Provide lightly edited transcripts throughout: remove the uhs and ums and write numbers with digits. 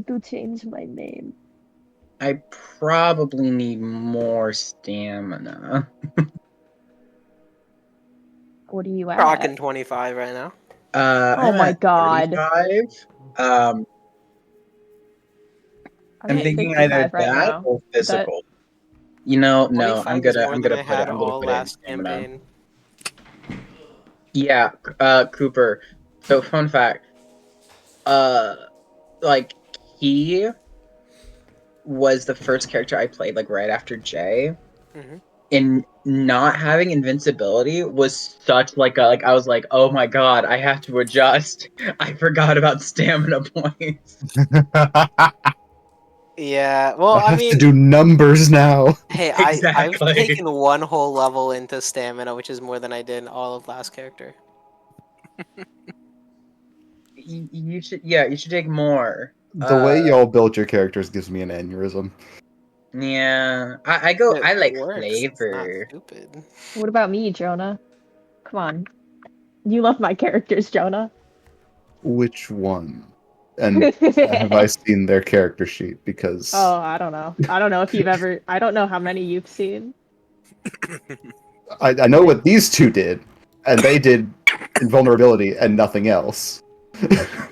to change my name. I probably need more stamina. What are you at? Rocking 25 right now. Oh I'm my at god. 35. I'm at thinking 55 either right that now. or physical. No, 25 is more than I had all put in last stamina. campaign. Yeah, Cooper. So fun fact. Like he was the first character I played like right after Jay. Mm-hmm. And not having invincibility was such like I was like, oh my god, I have to adjust. I forgot about stamina points. Yeah, well, I I have mean, to do numbers now. hey, Exactly. I've taken one whole level into stamina, which is more than I did in all of last character. You should you should take more. The way y'all build your characters gives me an aneurysm. Yeah, I It like works. It's not flavor. stupid. What about me, Jonah? Come on. You love my characters, Jonah. Which one? And have I seen their character sheet? Because Oh, I don't know. I don't know if you've ever. I don't know how many you've seen. I know what these two did, and they did invulnerability and nothing else.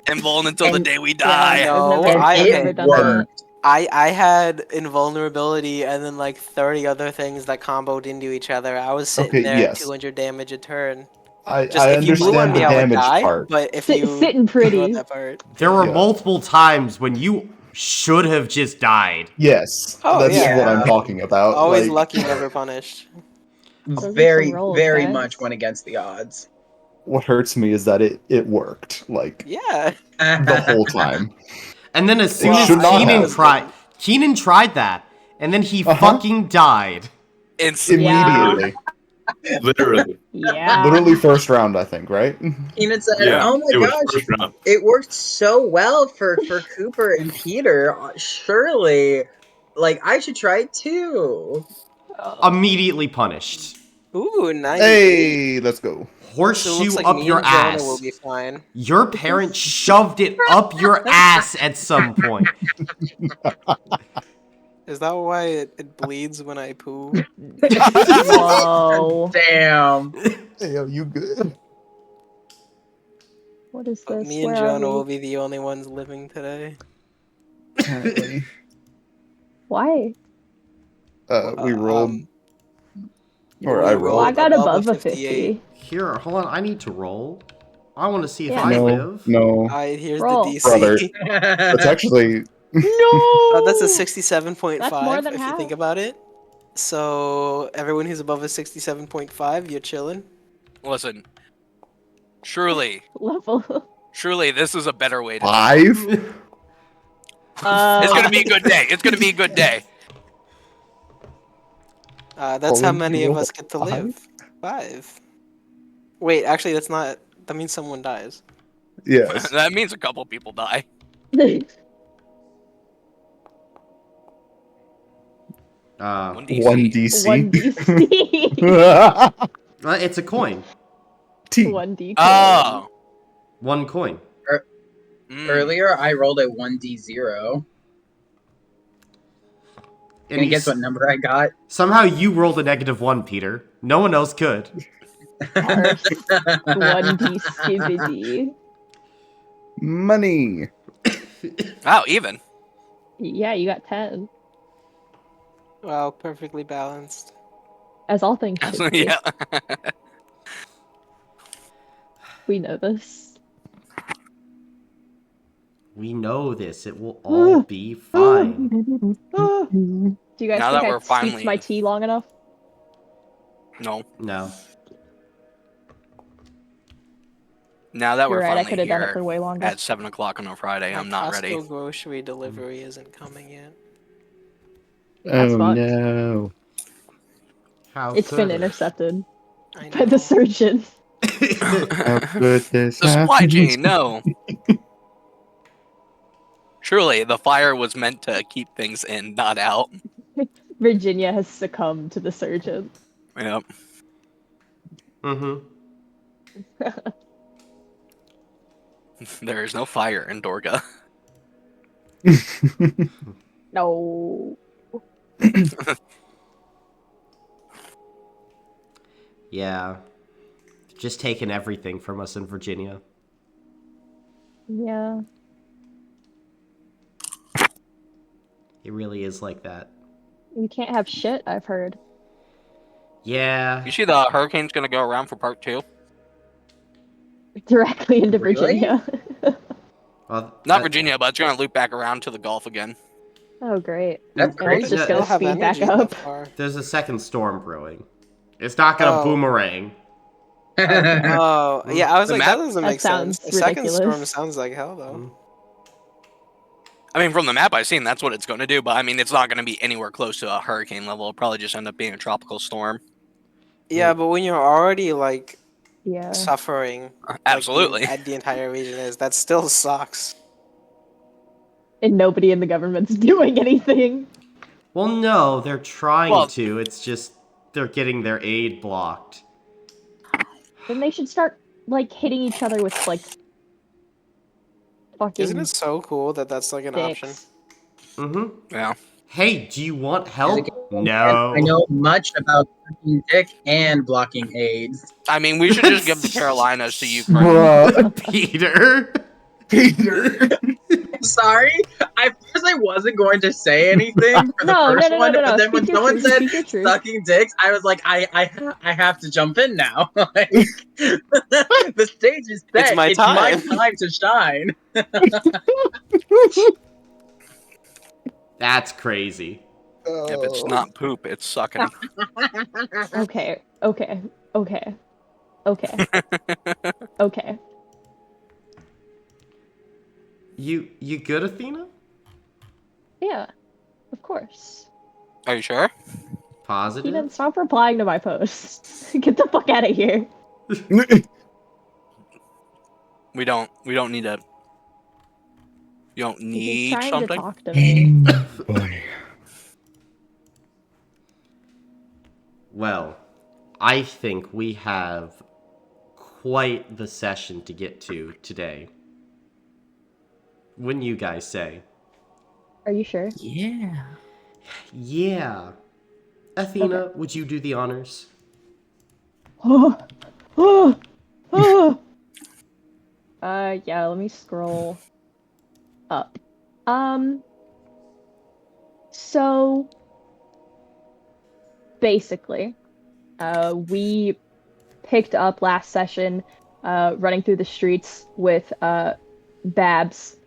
Invuln until the day we Yeah, die. No, I've never it done that. worked. I had invulnerability and then like 30 other things that comboed into each other. I was sitting Okay, there yes. at 200 damage a turn. I Just if you blew on understand me, the I would damage die. part. But if Sit- you sitting ignore pretty. that part, There were Yeah. multiple times when you should have just died. Yes, Oh, that's yeah. what I'm talking about. Always like, lucky, never punished. Those are Very, some roll very effects. much went against the odds. what hurts me is that it worked like Yeah. the whole time. And then as soon It as should not Keenan have. tried, Keenan tried that, and then he Uh-huh. fucking died. Immediately. Literally. Yeah. Literally first round, I think, right? Keenan said, Yeah, "Oh it my was gosh, first round. it worked so well for Cooper and Peter. Surely, like I should try it too." Immediately punished. Ooh, 98. Hey, let's go. So it Horseshoe looks like up me your and Jonah will ass. be fine. Your parents shoved it up your ass at some point. Is that why it bleeds when I poo? Whoa. Damn. Hey, yo, you good? What is But this? me and Where are Jonah will we? be the only ones living today. Apparently. Why? We rolled. Or we I Well, rolled. I got above a 58. 50. Here, hold on, I need to roll. I want to see if Yeah. I No, live. no, Here's Roll. the DC. brother. That's actually No! That's a 67.5 That's more than if you half. think about it. So everyone who's above a 67.5, you're chilling. Listen, surely Level. this is a better way to. 5. It's gonna be a good day. It's gonna be a good day. That's how Owen, many you of roll us get to 5? live. 5. Wait, actually, that's not. That means someone dies. Yes. That means a couple people die. One DC. 1 DC. 1 DC. It's a coin. T. 1 D. Oh. 1 coin. Mm. Earlier, I rolled a 1d0. And And guess what number I got? Somehow you rolled a -1, Peter. No one else could. 1 D skibidi. Money. Oh, even. Yeah, you got 10. Wow, perfectly balanced. As all things should be. Yeah. We know this. We know this. It will all be fine. Do you guys Now think that I we're steeped finally- my tea long enough? No. No. Now that You're we're right, I finally could have done it for here way longer. at 7 o'clock on a Friday, I'm not Costco ready. grocery delivery isn't coming yet. That's Oh fucked. no. How It's been could it? intercepted I by the know. surgeon. How could this The supply happen? chain, no. Surely the fire was meant to keep things in, not out. Virginia has succumbed to the surgeon. Yep. Mm-hmm. There is no fire in Dorga. No. Yeah. Just taking everything from us in Virginia. Yeah. It really is like that. You can't have shit, I've heard. Yeah. You see, the hurricane's gonna go around for part 2. Directly into Really? Virginia. Well, Not Virginia, but it's gonna loop back around to the Gulf again. Oh, great. That's And it's crazy. just No, gonna Still have speed back energy that up. far. there's a second storm brewing. It's not gonna Oh. boomerang. Oh, yeah, I was The like, map- that doesn't That make sense. sounds A second storm ridiculous. sounds like hell, though. Mm. I mean, from the map I've seen, that's what it's gonna do. But I mean, it's not gonna be anywhere close to a hurricane level. It'll probably just end up being a tropical storm. Yeah, but when you're already, like, Yeah. suffering, Absolutely. like the entire region is, that still sucks. And nobody in the government's doing anything. Well, no, they're trying Well- to. It's just they're getting their aid blocked. Then they should start, like, hitting each other with, like, fucking Isn't it so cool that that's, like, an option? dicks. Mm-hmm. Yeah. Hey, do you want help? I No. know much about sucking dick and blocking AIDS. I mean, we should just give the Carolinas to Ukraine. Bruh. Peter. Peter. Sorry, I first I wasn't going to say anything for the No, first no, one, no, but then when speak your someone truth, said speak your truth. sucking dicks, I was like, I have to jump in now. Like, the stage is set. It's my time. time to shine. That's crazy. If it's not poop, it's sucking. Okay, okay, okay, okay, okay. You good, Athena? Yeah, of course. Are you sure? Positive? Keaton, stop replying to my posts. Get the fuck out of here. We don't need to. You don't He's need trying something. to talk to me. Boy. Well, I think we have quite the session to get to today. Wouldn't you guys say? Are you sure? Yeah. Athena, would you do the honors? Oh, oh, oh. Yeah, let me scroll up. So basically, we picked up last session, running through the streets with Babs.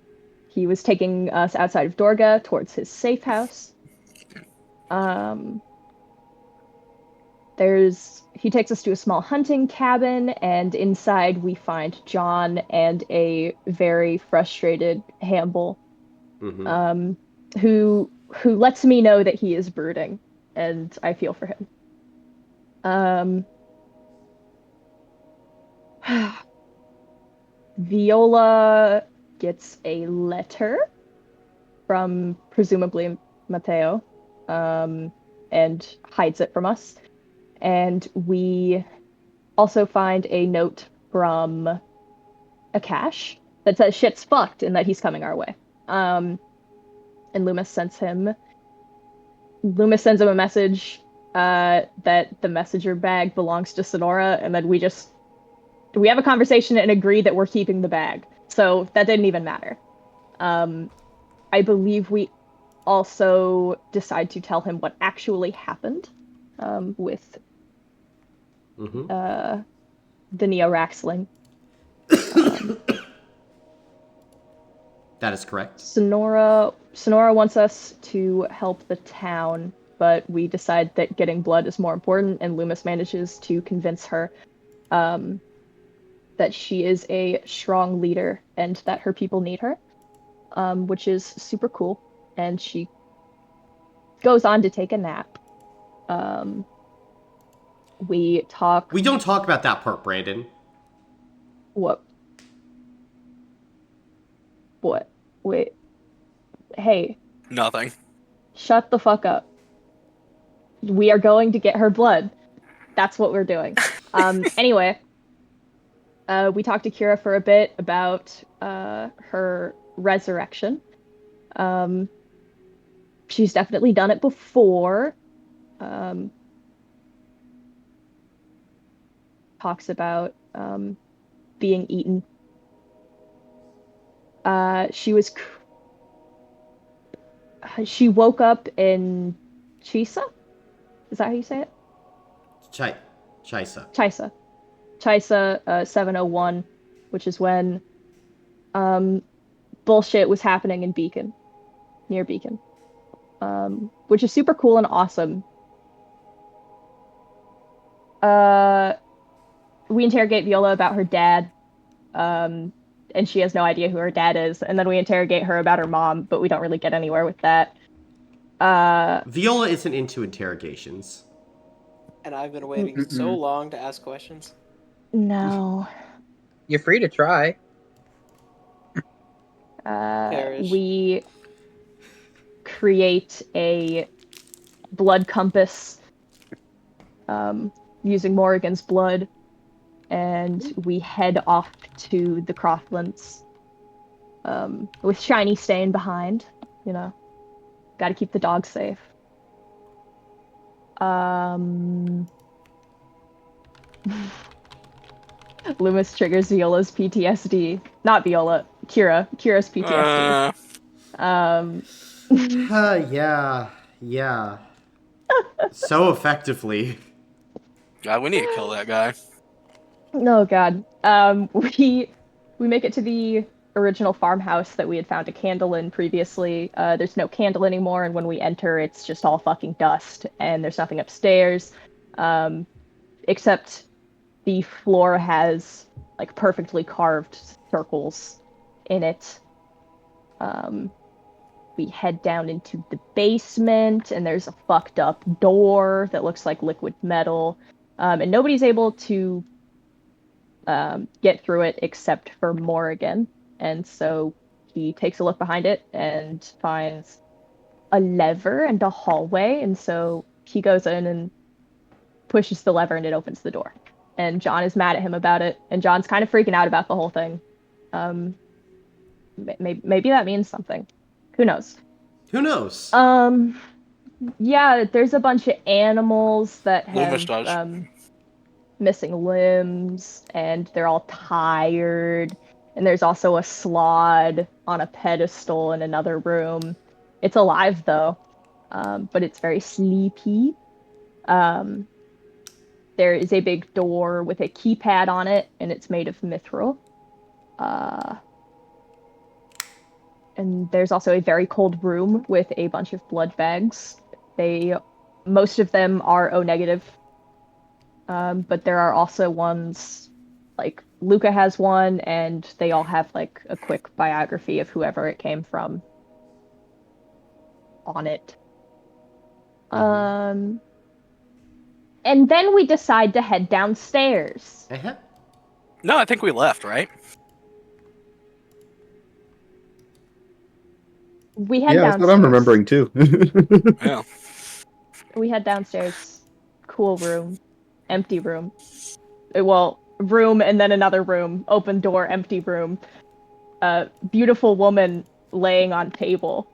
He was taking us outside of Dorga towards his safe house. He takes us to a small hunting cabin, and inside we find John and a very frustrated Hamble, Mm-hmm. who lets me know that he is brooding, and I feel for him. Viola gets a letter from presumably Matteo, and hides it from us. And we also find a note from Akash that says shit's fucked and that he's coming our way. And Loomis sends him a message that the messenger bag belongs to Sonora, and then we have a conversation and agree that we're keeping the bag. So that didn't even matter. I believe we also decide to tell him what actually happened with Mm-hmm. the Neo-Raxling. That is correct. Sonora wants us to help the town, but we decide that getting blood is more important, and Loomis manages to convince her that she is a strong leader and that her people need her, which is super cool. And she goes on to take a nap. We talk. We don't talk about that part, Brandon. What? What? Wait. Hey, Nothing. shut the fuck up. We are going to get her blood. That's what we're doing. Anyway, we talked to Kira for a bit about her resurrection. Um, she's definitely done it before. Um, talks about being eaten. She was she woke up in Chisa? Is that how you say it? Chisa. Chisa. Chisa 701, which is when um bullshit was happening in Beacon, near Beacon. Which is super cool and awesome. Uh we interrogate Viola about her dad, and she has no idea who her dad is, and then we interrogate her about her mom, but we don't really get anywhere with that. Viola isn't into interrogations. And I've been waiting so long to ask questions. No. You're free to try. Perish. We create a blood compass using Morrigan's blood, and we head off to the Croftlands with Shiny staying behind. You know, got to keep the dog safe. Loomis triggers Viola's PTSD. Not Viola, Kira's PTSD. Yeah. So effectively. God, we need to kill that guy. Oh God. We make it to the original farmhouse that we had found a candle in previously. There's no candle anymore, and when we enter, it's just all fucking dust, and there's nothing upstairs, except the floor has like perfectly carved circles in it. We head down into the basement, and there's a fucked up door that looks like liquid metal, and nobody's able to get through it except for Morrigan. And so he takes a look behind it and finds a lever and a hallway. And so he goes in and pushes the lever and it opens the door. And John is mad at him about it. And John's kind of freaking out about the whole thing. Maybe that means something. Who knows? Who knows? Yeah, there's a bunch of animals that Loomis have does. missing limbs, and they're all tired. And there's also a slod on a pedestal in another room. It's alive though, but it's very sleepy. There is a big door with a keypad on it, and it's made of mithril. And there's also a very cold room with a bunch of blood bags. Most of them are O negative, but there are also ones like Luca has one, and they all have like a quick biography of whoever it came from on it. And then we decide to head downstairs. Uh-huh. No, I think we left, right? We head Yeah, that's downstairs. what I'm remembering too. Yeah. We head downstairs. Cool room. Empty room. Well, room and then another room. Open door, empty room. Beautiful woman laying on table.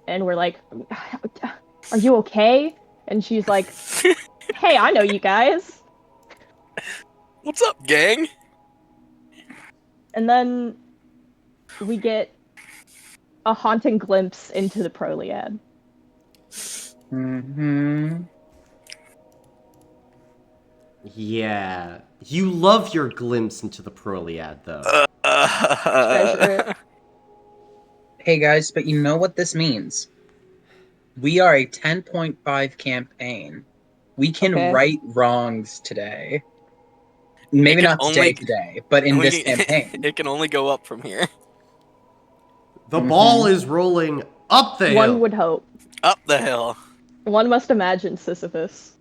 And we're like, are you okay? And she's like, hey, I know you guys. What's up, gang? And then we get a haunting glimpse into the Proliad. Yeah. You love your glimpse into the Proliad, though. Treasure it. Hey guys, but you know what this means? We are a 10.5 campaign. We can Okay. right wrongs today. Maybe not today, but in this campaign. It can only go up from here. The ball is rolling up the hill. One would hope. Up the hill. One must imagine Sisyphus.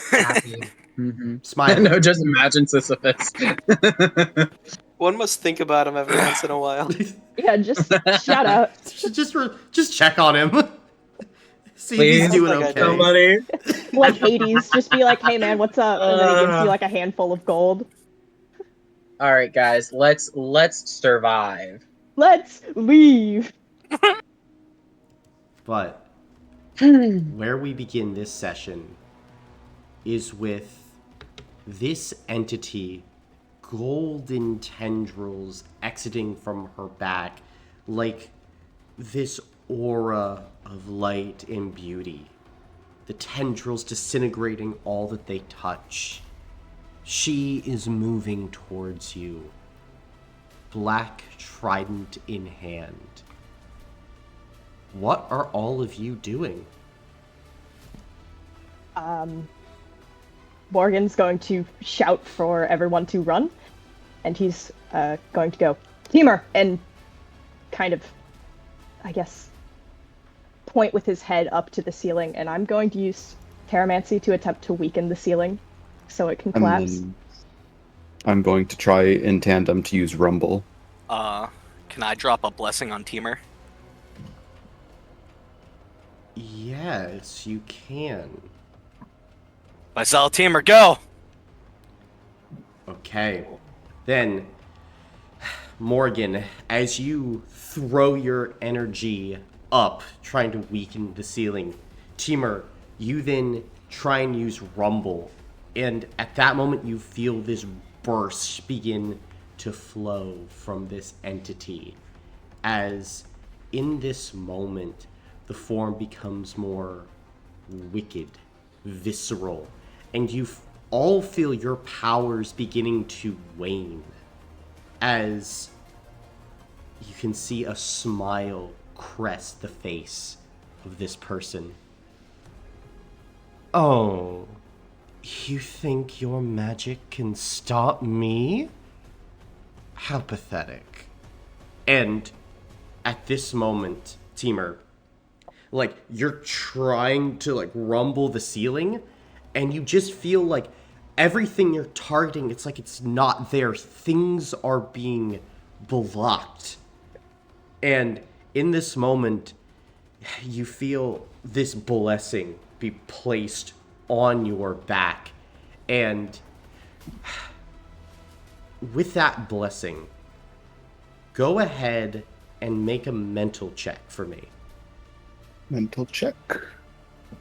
Happy. Smiling. No, just imagine Sisyphus. One must think about him every once in a while. Yeah, just shout out. Just check on him. See Please, if he's doing like I okay. do. somebody. Like Hades, just be like, hey man, what's up? And then he gives you like a handful of gold. All right, guys, let's survive. Let's leave. But where we begin this session is with this entity, golden tendrils exiting from her back like this aura of light and beauty. The tendrils disintegrating all that they touch. She is moving towards you, black trident in hand. What are all of you doing? Morgan's going to shout for everyone to run, and he's going to go, Teamer, and kind of, I guess, point with his head up to the ceiling, and I'm going to use Terramancy to attempt to weaken the ceiling so it can And collapse. then I'm going to try in tandem to use Rumble. Can I drop a blessing on Teamer? Yes, you can. Myself, Teamer, go! Okay. Then, Morgan, as you throw your energy up, trying to weaken the ceiling, Teamer, you then try and use Rumble. And at that moment, you feel this burst begin to flow from this entity. As in this moment, the form becomes more wicked, visceral, and you all feel your powers beginning to wane as you can see a smile crest the face of this person. Oh, you think your magic can stop me? How pathetic. And at this moment, Teamer, like, you're trying to, like, rumble the ceiling, and you just feel like everything you're targeting, it's like it's not there. Things are being blocked. And in this moment, you feel this blessing be placed on your back. And with that blessing, go ahead and make a mental check for me. Mental check.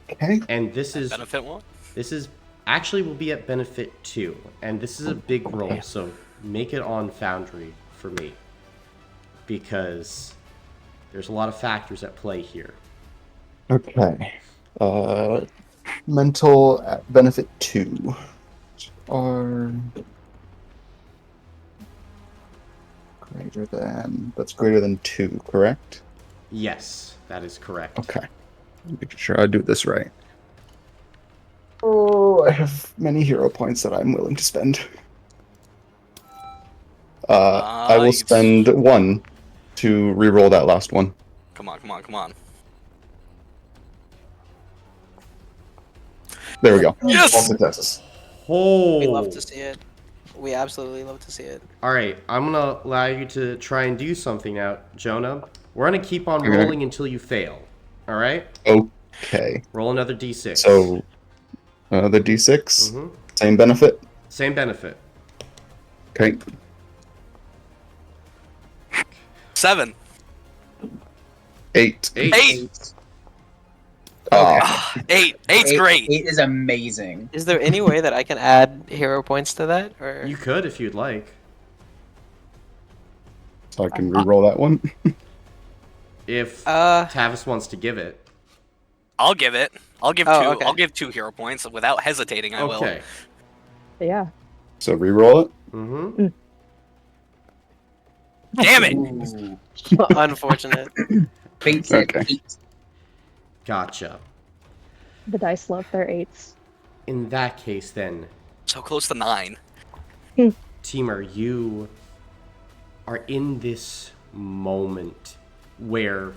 Okay. And this is Benefit one? This is actually will be at benefit 2, and this is a big roll, so make it on Foundry for me, because there's a lot of factors at play here. Okay. Mental at benefit 2 are greater than. That's greater than 2, correct? Yes, that is correct. Okay. Making sure I do this right. Oh, I have many hero points that I'm willing to spend. I will spend 1 to re-roll that last one. Come on, come on, come on. There we go. Yes! All successes. Oh. We love to see it. We absolutely love to see it. All right, I'm gonna allow you to try and do something now, Jonah. We're gonna keep on Okay. rolling until you fail. All right? Okay. Roll another d6. So, the d6, Mhm. same benefit. Same benefit. Okay. 7. 8. 8. Ah, 8. 8's great. 8 is amazing. Is there any way that I can add hero points to that? Or You could if you'd like. so I can re-roll that one. If Uh, Tavis wants to give it. I'll give it. I'll give 2. Oh, okay. I'll give 2 hero points without hesitating. I will. Okay. Yeah. So re-roll it. Mm-hmm. Damn it! Ooh. unfortunate. Pink said Okay. 8. Gotcha. The dice love their 8s. In that case, then, So close to 9. Teamer, you are in this moment where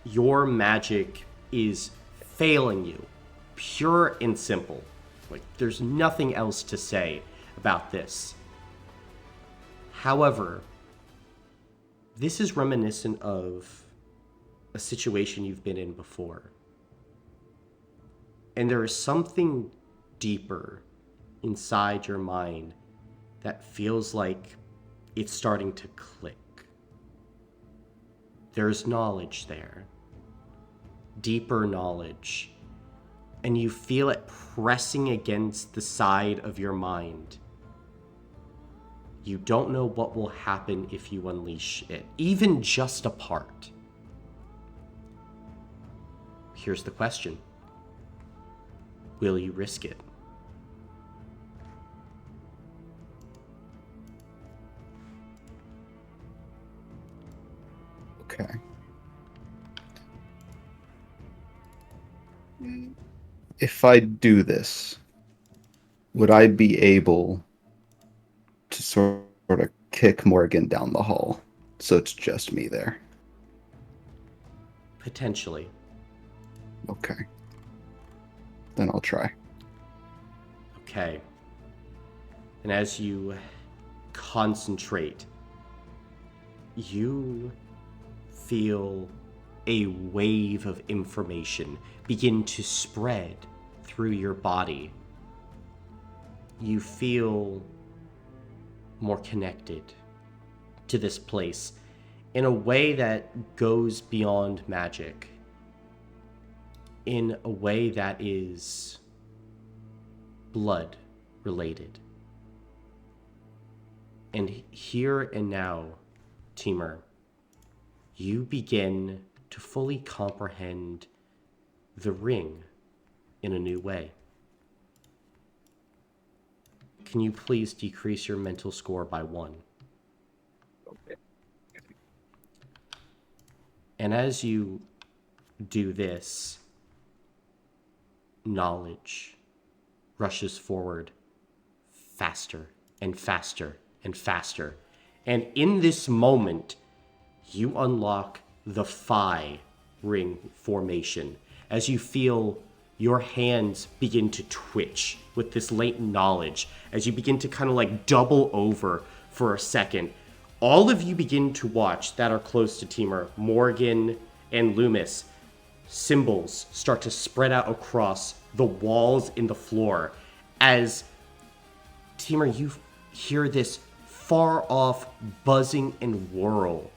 your magic is failing you, pure and simple. Like, there's nothing else to say about this. However, this is reminiscent of a situation you've been in before. And there is something deeper inside your mind that feels like it's starting to click. there's knowledge there. Deeper knowledge. And you feel it pressing against the side of your mind. You don't know what will happen if you unleash it, even just a part. Here's the question. Will you risk it? Okay. If I do this, would I be able to sort of kick Morgan down the hall so it's just me there? Potentially. Okay. Then I'll try. Okay. And as you concentrate, you feel a wave of information begin to spread through your body. You feel more connected to this place in a way that goes beyond magic, in a way that is blood related. And here and now, Timur, you begin to fully comprehend the ring in a new way. Can you please decrease your mental score by 1? Okay. And as you do this, knowledge rushes forward faster and faster and faster. And in this moment, you unlock the Phi ring formation as you feel your hands begin to twitch with this latent knowledge, as you begin to kind of like double over for a second. All of you begin to watch that are close to Timur, Morgan and Loomis. Symbols start to spread out across the walls in the floor as Timur, you hear this far off buzzing and whirl,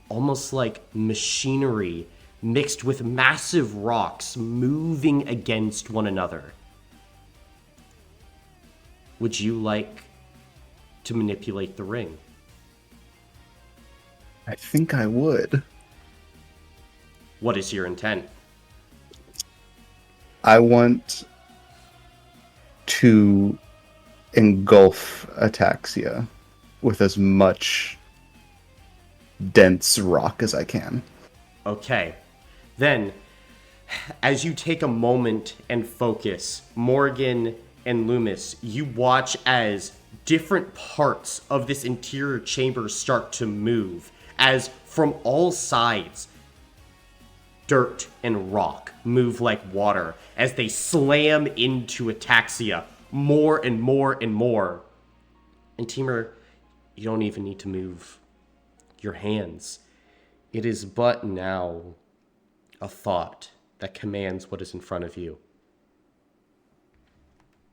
almost like machinery mixed with massive rocks moving against one another. Would you like to manipulate the ring? I think I would. What is your intent? I want to engulf Ataxia with as much dense rock as I can. Okay. Then, as you take a moment and focus, Morgan and Loomis, you watch as different parts of this interior chamber start to move, as from all sides, dirt and rock move like water as they slam into Ataxia more and more and more. And Timur, you don't even need to move your hands. It is but now a thought that commands what is in front of you.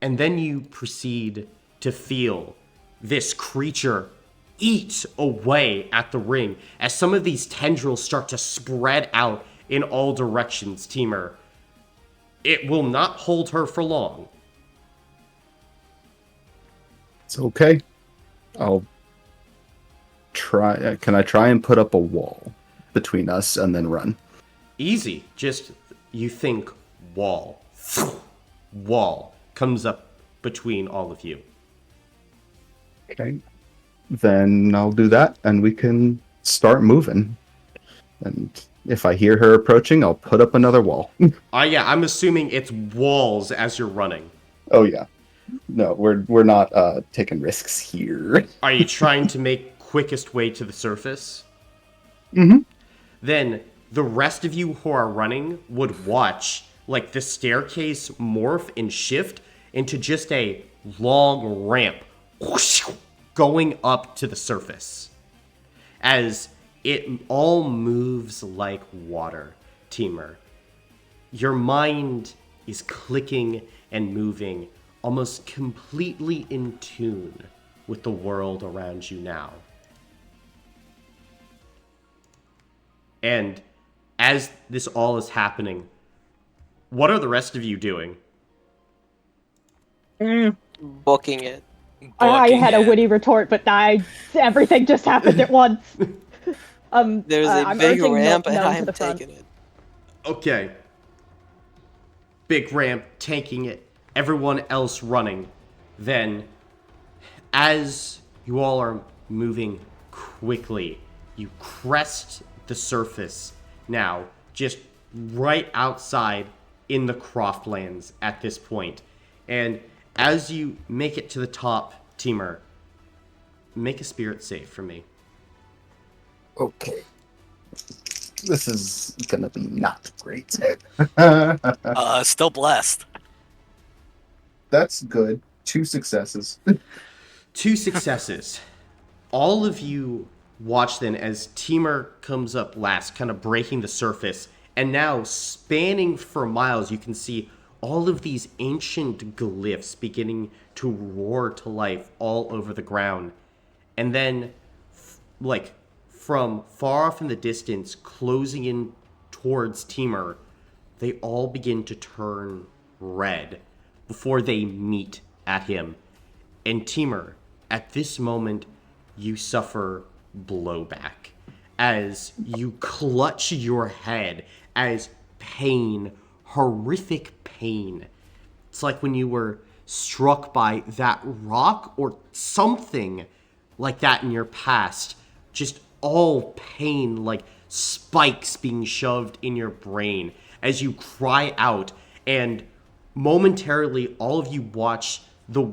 And then you proceed to feel this creature eat away at the ring as some of these tendrils start to spread out in all directions, Timur. It will not hold her for long. It's okay. I'll try. Can I try and put up a wall between us and then run? Easy. Just, you think wall. Wall comes up between all of you. Okay. Then I'll do that and we can start moving. And if I hear her approaching, I'll put up another wall. Yeah, I'm assuming it's walls as you're running. Oh yeah. No, we're not taking risks here. Are you trying to make quickest way to the surface? Mm-hmm. Then the rest of you who are running would watch like the staircase morph and shift into just a long ramp going up to the surface. As it all moves like water, Timur. Your mind is clicking and moving, almost completely in tune with the world around you now. And as this all is happening, what are the rest of you doing? Booking it. I had a Booking it. witty retort, but everything just happened at once. There's a I'm big urging ramp, and Gnome to I'm the front. taking it. Okay. Big ramp, tanking it, everyone else running. Then, as you all are moving quickly, you crest the surface now, just right outside in the Croftlands at this point. And as you make it to the top, Teamer, make a spirit save for me. Okay. This is gonna be not great. Still blessed. That's good. 2 successes. 2 successes. All of you watch then as Teamer comes up last, kind of breaking the surface, and now spanning for miles, you can see all of these ancient glyphs beginning to roar to life all over the ground. And then, like, from far off in the distance, closing in towards Teamer, they all begin to turn red before they meet at him. And Teamer, at this moment, you suffer blowback as you clutch your head as pain, horrific pain. It's like when you were struck by that rock or something like that in your past. Just all pain, like spikes being shoved in your brain as you cry out, and momentarily all of you watch the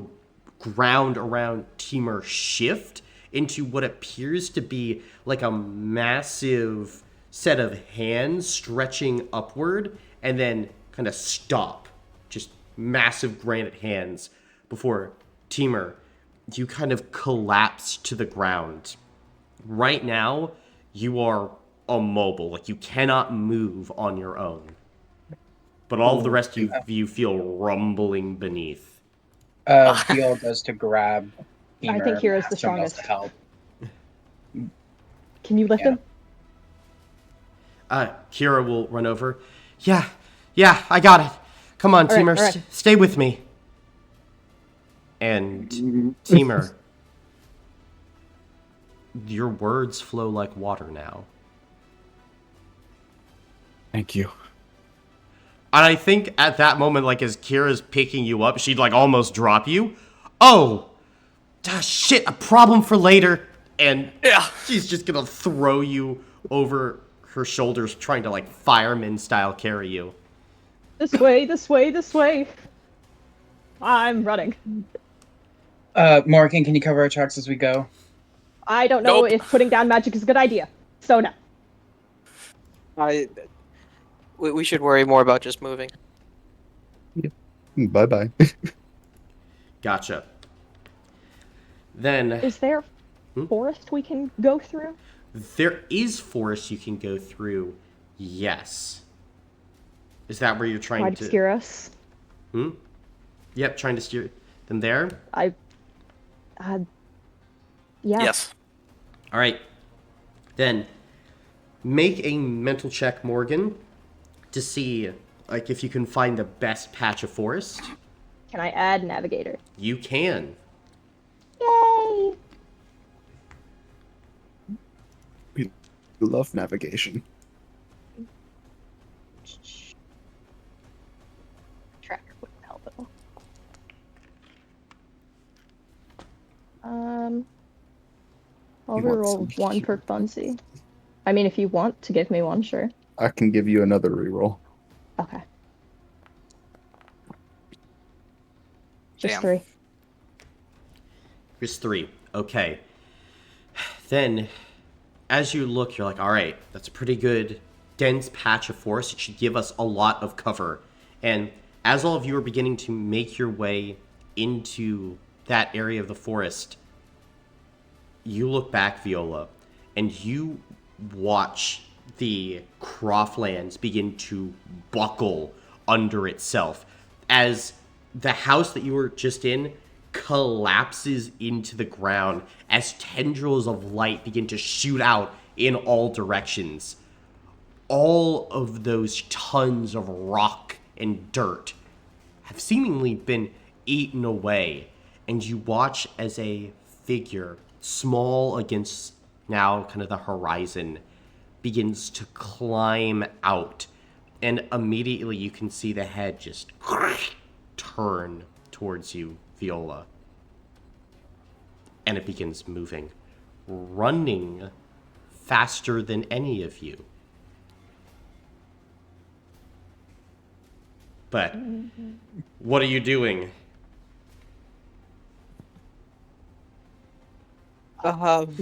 ground around Teamer shift into what appears to be like a massive set of hands stretching upward and then kind of stop. Just massive granite hands before Teamer, you kind of collapse to the ground. Right now, you are immobile. Like, you cannot move on your own. But all of the rest of you feel rumbling beneath. Theo goes to grab Emer I think Hero's and the ask him else strongest. to help. Can you lift Yeah. him? Kira will run over. Yeah, I got it. Come on, All right, Teamer, all right. stay with me. And Teamer, your words flow like water now. Thank you. And I think at that moment, like, as Kira's picking you up, she'd, like, almost drop you. Oh! Shit, a problem for later. And Yeah. she's just gonna throw you over her shoulders, trying to, like, fireman style carry you. This way, this way, this way. I'm running. Morgan, can you cover our tracks as we go? I don't know Nope. if putting down magic is a good idea. So no. We should worry more about just moving. Bye-bye. Gotcha. Then Is there forest we can go through? there is forest you can go through, yes. Is that where you're trying Try to steer us. Yep, trying to steer them there. Yeah. Yes. All right. Then make a mental check, Morgan, to see like if you can find the best patch of forest. Can I add navigator? You can. Yay! We love navigation. Tracker wouldn't help at all. I'll You want reroll some one for funsy. I mean, if you want to give me one, sure. I can give you another reroll. Okay. Just Damn. 3. Here's 3. Okay. Then, as you look, you're like, all right, that's a pretty good dense patch of forest. It should give us a lot of cover. And as all of you are beginning to make your way into that area of the forest, you look back, Viola, and you watch the Croftlands begin to buckle under itself as the house that you were just in collapses into the ground as tendrils of light begin to shoot out in all directions. all of those tons of rock and dirt have seemingly been eaten away, and you watch as a figure, small against now kind of the horizon, begins to climb out, and immediately you can see the head just turn towards you, Viola. And it begins moving, running faster than any of you. But what are you doing? Any Viola, of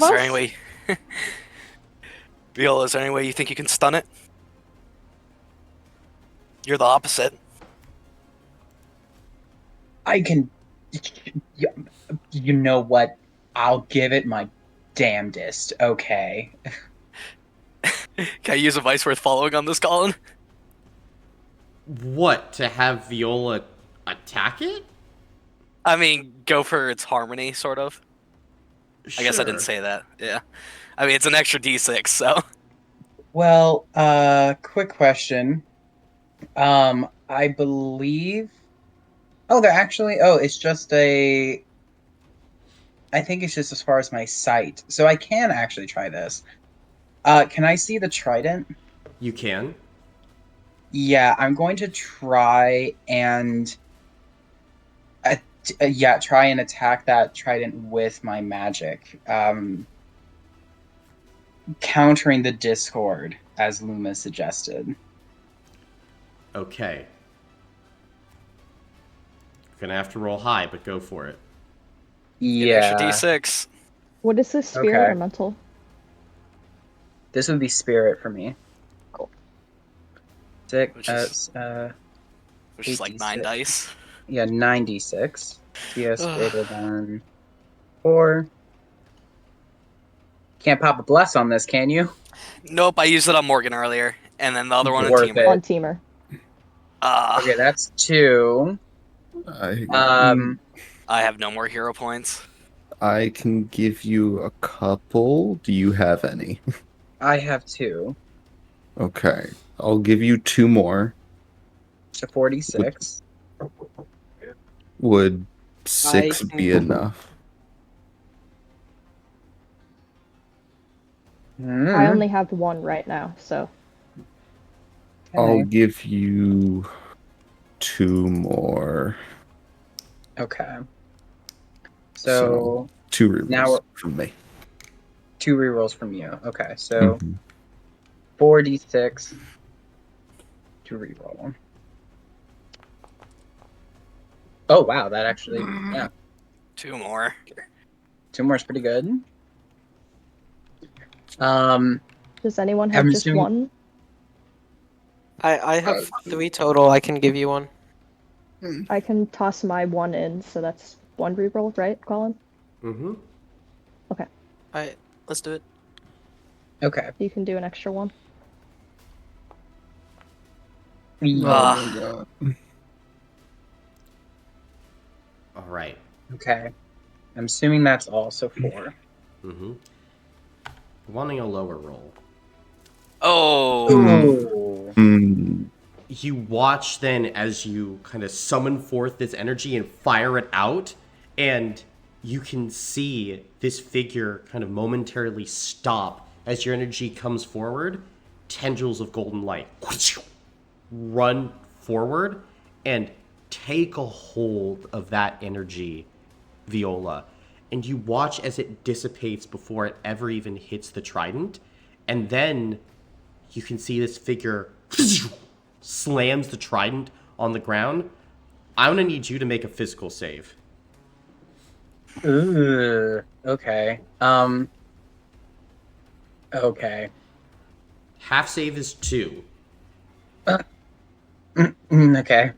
is there us? any way? Viola, is there any way you think you can stun it? You're the opposite. I can. You know what? I'll give it my damnedest. Okay. Can I use advice worth following on this, Colin? What, to have Viola attack it? I mean, go for its harmony, sort of. I guess I didn't Sure. say that. Yeah. I mean, it's an extra d6, so. Well, quick question. I believe. Oh, they're actually. Oh, it's just a. I think it's just as far as my sight, so I can actually try this. Can I see the trident? You can. Yeah, I'm going to try and try and attack that trident with my magic. Countering the discord as Luma suggested. Okay. Gonna have to roll high, but go for it. Get an extra Yeah. d6. What is this, spirit Okay. or mental? This would be spirit for me. Cool. Which is like 9 86. dice. Yeah, 96. CS greater than 4. Can't pop a bless on this, can you? Nope, I used it on Morgan earlier, and then the other one on Worth Teamer. it. On Teamer. Okay, that's 2. I have no more hero points. I can give you a couple. Do you have any? I have 2. Okay. I'll give you 2 more. So 46. Would 6 be enough? I only have 1 right now, so. I'll give you 2 more. Okay. So 2 rerolls now from me. 2 rerolls from you. Okay, so 46 to reroll. Oh wow, that actually 2 more. 2 more is pretty good. Does anyone have I'm just assuming- 1? I have 3 total. I can give you one. I can toss my 1 in, so that's 1 reroll, right, Colin? Mm-hmm. Okay. Alright, let's do it. Okay. You can do an extra 1. Ah. All right. Okay. I'm assuming that's also 4. Mm-hmm. Wanting a lower roll. Oh. Ooh. You watch then as you kind of summon forth this energy and fire it out, and you can see this figure kind of momentarily stop as your energy comes forward. Tendrils of golden light run forward and take a hold of that energy, Viola. And you watch as it dissipates before it ever even hits the trident. And then you can see this figure slams the trident on the ground. I'm going to need you to make a physical save. Ooh. Okay. Okay. Half save is 2. Okay.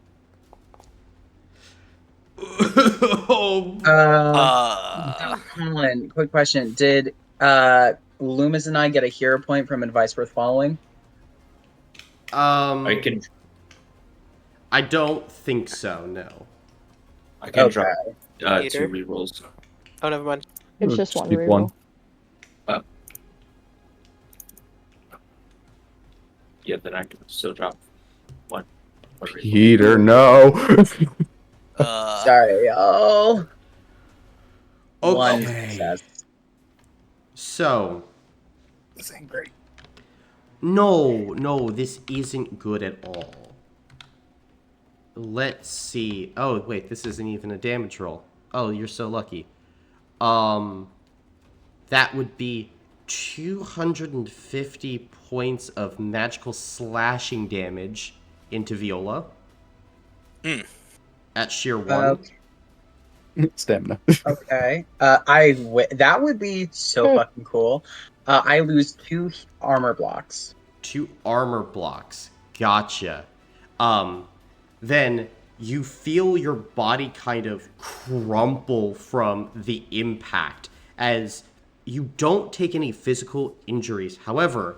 Colin, quick question. Did Loomis and I get a hero point from advice worth following? I can I don't think so, no. drop 2 Peter? rerolls. Oh, never mind. It's just 1 keep reroll. Yeah, then I can still drop one. Peter, no. Sorry, y'all. One Okay. success. So, This ain't great. no, this isn't good at all. Let's see. Oh, wait, this isn't even a damage roll. Oh, you're so lucky. That would be 250 points of magical slashing damage into Viola. At sheer 1. Stamina. Okay. That would be so fucking cool. I lose 2 armor blocks. 2 armor blocks. Gotcha. Then you feel your body kind of crumple from the impact as you don't take any physical injuries. However,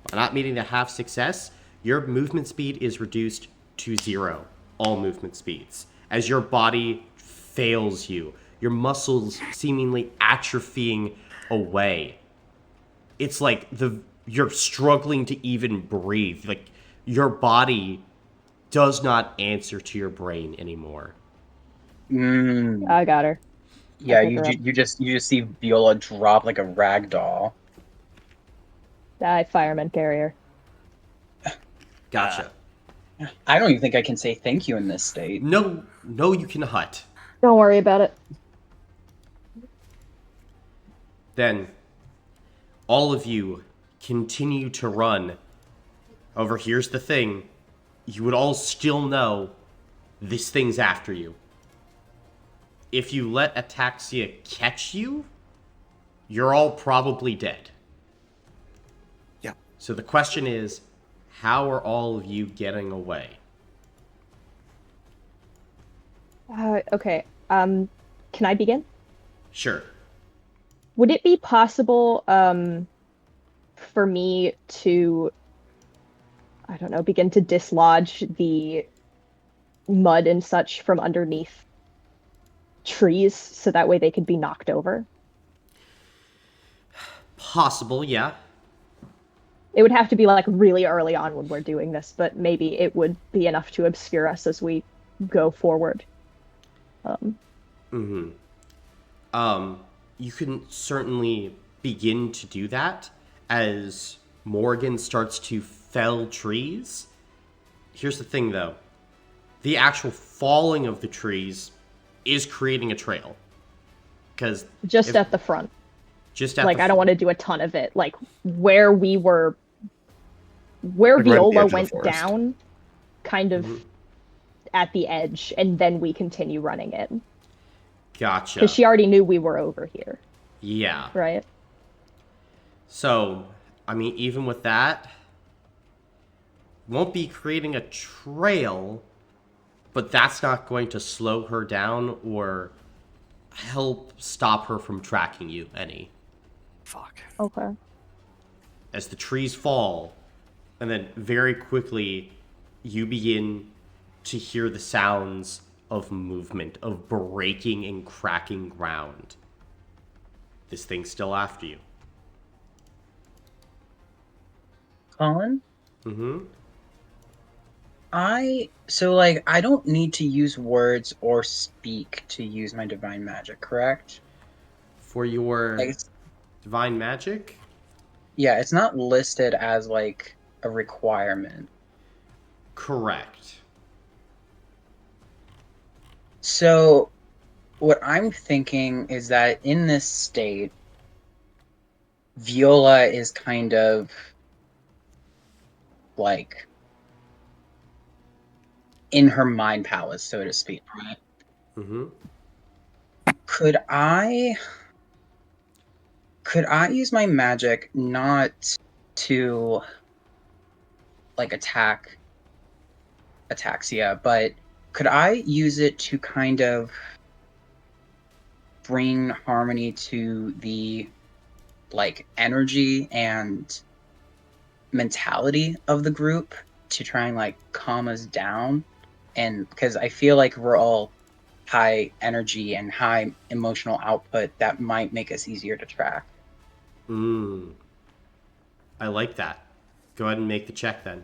by not meeting the half success, your movement speed is reduced to 0. All movement speeds. As your body fails you, your muscles seemingly atrophying away. It's like you're struggling to even breathe. Like your body does not answer to your brain anymore. I got her. Yeah, pick her up. you just see Viola drop like a rag doll. Die, fireman carrier. Gotcha. I don't even think I can say thank you in this state. No, you cannot. Don't worry about it. Then all of you continue to run. However, here's the thing. You would all still know this thing's after you. If you let Ataxia catch you, you're all probably dead. Yeah. So the question is, how are all of you getting away? Okay. Can I begin? Sure. Would it be possible for me to, I don't know, begin to dislodge the mud and such from underneath trees so that way they could be knocked over? Possible, yeah. It would have to be like really early on when we're doing this, but maybe it would be enough to obscure us as we go forward. You can certainly begin to do that as Morgan starts to fell trees. Here's the thing, though. The actual falling of the trees is creating a trail. Because Just at the front. Just at Like, the I don't want to do a ton of it. Like, where we were, where Like right at the Viola edge of the went forest. down, kind of at the edge, and then we continue running it. Gotcha. Because she already knew we were over here, Yeah. right? So, I mean, even with that, won't be creating a trail, but that's not going to slow her down or help stop her from tracking you any. Fuck. Okay. As the trees fall, and then very quickly you begin to hear the sounds of movement, of breaking and cracking ground. This thing's still after you. Colin? Mm-hmm. I don't need to use words or speak to use my divine magic, correct? For your Like, divine magic? yeah, it's not listed as like a requirement. Correct. So what I'm thinking is that in this state, Viola is kind of like in her mind palace, so to speak, right? Mm-hmm. Could I use my magic not to like attack Ataxia, but could I use it to kind of bring harmony to the like energy and mentality of the group to try and like calm us down? And because I feel like we're all high energy and high emotional output, that might make us easier to track. I like that. Go ahead and make the check then.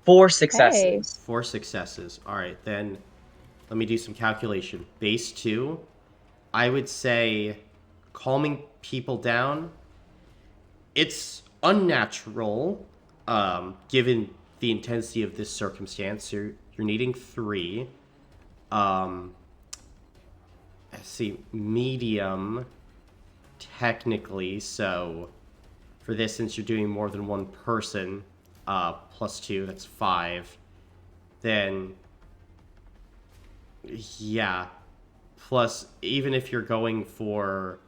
Four Hey. successes. 4 successes. All right, then let me do some calculation. Base 2, I would say calming people down, it's unnatural given the intensity of this circumstance. You're needing 3. Let's see, medium, technically, so for this, since you're doing more than one person, plus 2, that's 5. Then, yeah. Plus, even if you're going for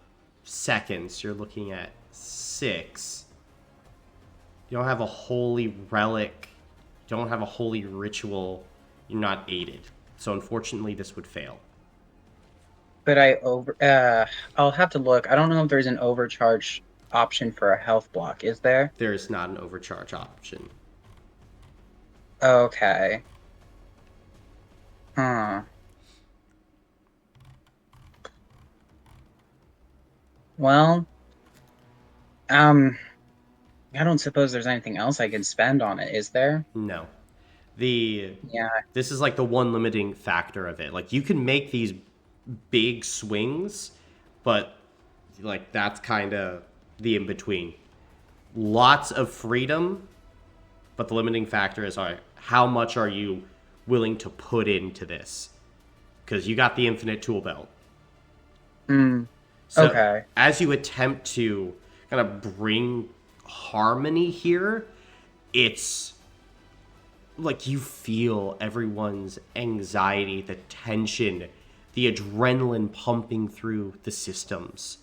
seconds, you're looking at 6. You don't have a holy relic, you don't have a holy ritual, you're not aided. So unfortunately, this would fail. But I'll have to look. I don't know if there's an overcharge option for a health block, is there? There is not an overcharge option. Okay. Huh. Well, I don't suppose there's anything else I can spend on it, is there? No. Yeah. This is like the one limiting factor of it. Like, you can make these big swings, but like that's kind of the in between. Lots of freedom, but the limiting factor is, all right, how much are you willing to put into this? Because you got the infinite tool belt. So Okay. as you attempt to kind of bring harmony here, it's like you feel everyone's anxiety, the tension, the adrenaline pumping through the systems.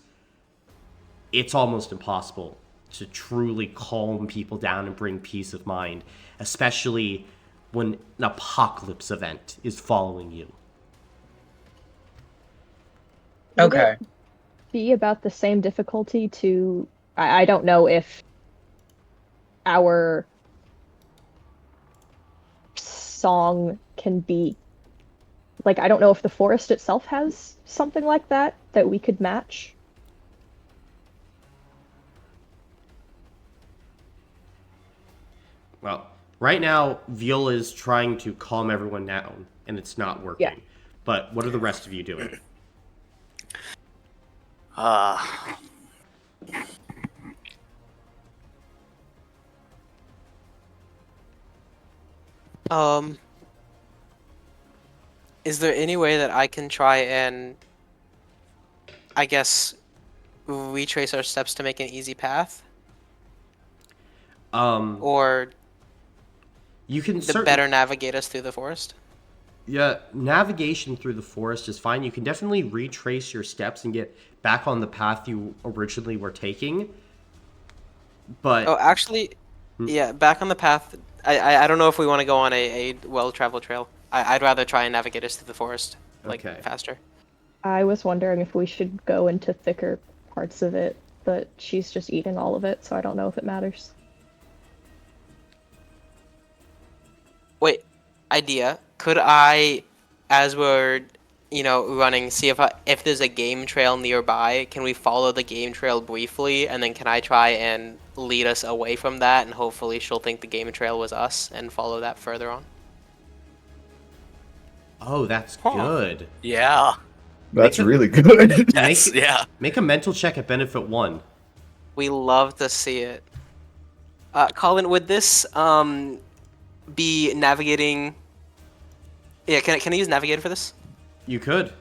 It's almost impossible to truly calm people down and bring peace of mind, especially when an apocalypse event is following you. Would Okay. it be about the same difficulty to... I don't know if our song can be... Like, I don't know if the forest itself has something like that we could match. Well, right now, Viola is trying to calm everyone down, and it's not working. Yeah. But what are the rest of you doing? Is there any way that I can try and, I guess, retrace our steps to make an easy path? Or You can to better navigate us through the forest? Yeah, navigation through the forest is fine. You can definitely retrace your steps and get back on the path you originally were taking. But Oh, actually, yeah, back on the path. I don't know if we want to go on a well-traveled trail. I'd rather try and navigate us through the forest, like, Okay. faster. I was wondering if we should go into thicker parts of it, but she's just eating all of it, so I don't know if it matters. Wait, idea. Could I, as we're, running, see if there's a game trail nearby? Can we follow the game trail briefly, and then can I try and lead us away from that, and hopefully she'll think the game trail was us and follow that further on? oh, that's good. Yeah. That's really good. That's, yeah. Make a mental check at benefit 1. We love to see it. Colin, would this be navigating? Yeah, can I use navigator for this? You could.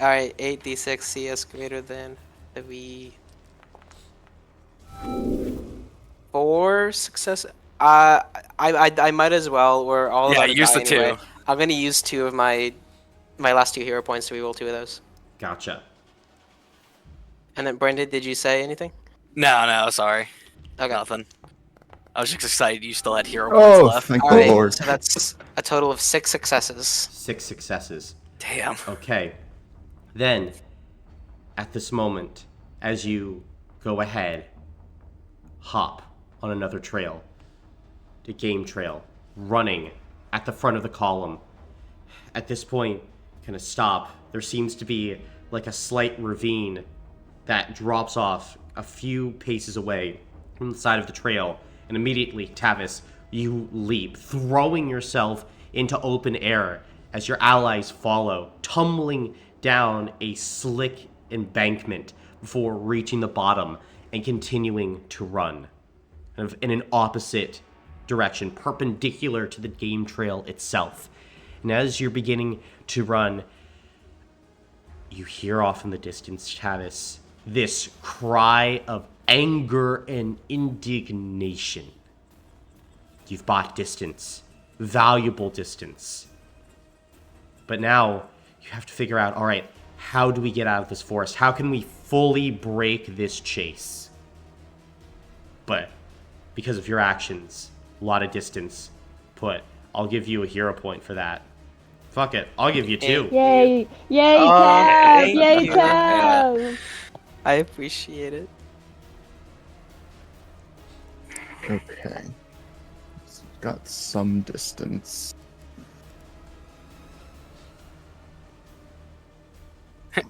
All right, 8d6 CS greater than 3. 4 success. I might as well. We're all Yeah, about to use die the anyway. 2. I'm gonna use 2 of my last 2 hero points to reroll 2 of those. Gotcha. And then Brandon, did you say anything? No, sorry. Okay. Nothing. I was just excited you still had hero Oh, points left. thank All the right, Lord. so that's a total of 6 successes. 6 successes. Damn. Okay. Then, at this moment, as you go ahead, hop on another trail, the game trail, running at the front of the column. At this point, kind of stop. There seems to be like a slight ravine that drops off a few paces away from the side of the trail, and immediately, Tavis, you leap, throwing yourself into open air as your allies follow, tumbling down a slick embankment before reaching the bottom and continuing to run kind of in an opposite direction, perpendicular to the game trail itself. And as you're beginning to run, you hear off in the distance, Tavis, this cry of anger and indignation. You've bought distance, valuable distance. But now you have to figure out, all right, how do we get out of this forest? How can we fully break this chase? But because of your actions, a lot of distance put. I'll give you a hero point for that. Fuck it, I'll give you 2. Yay! Yay, Oh, Tab! thank Yay, you. Tab! I appreciate it. Okay. So got some distance.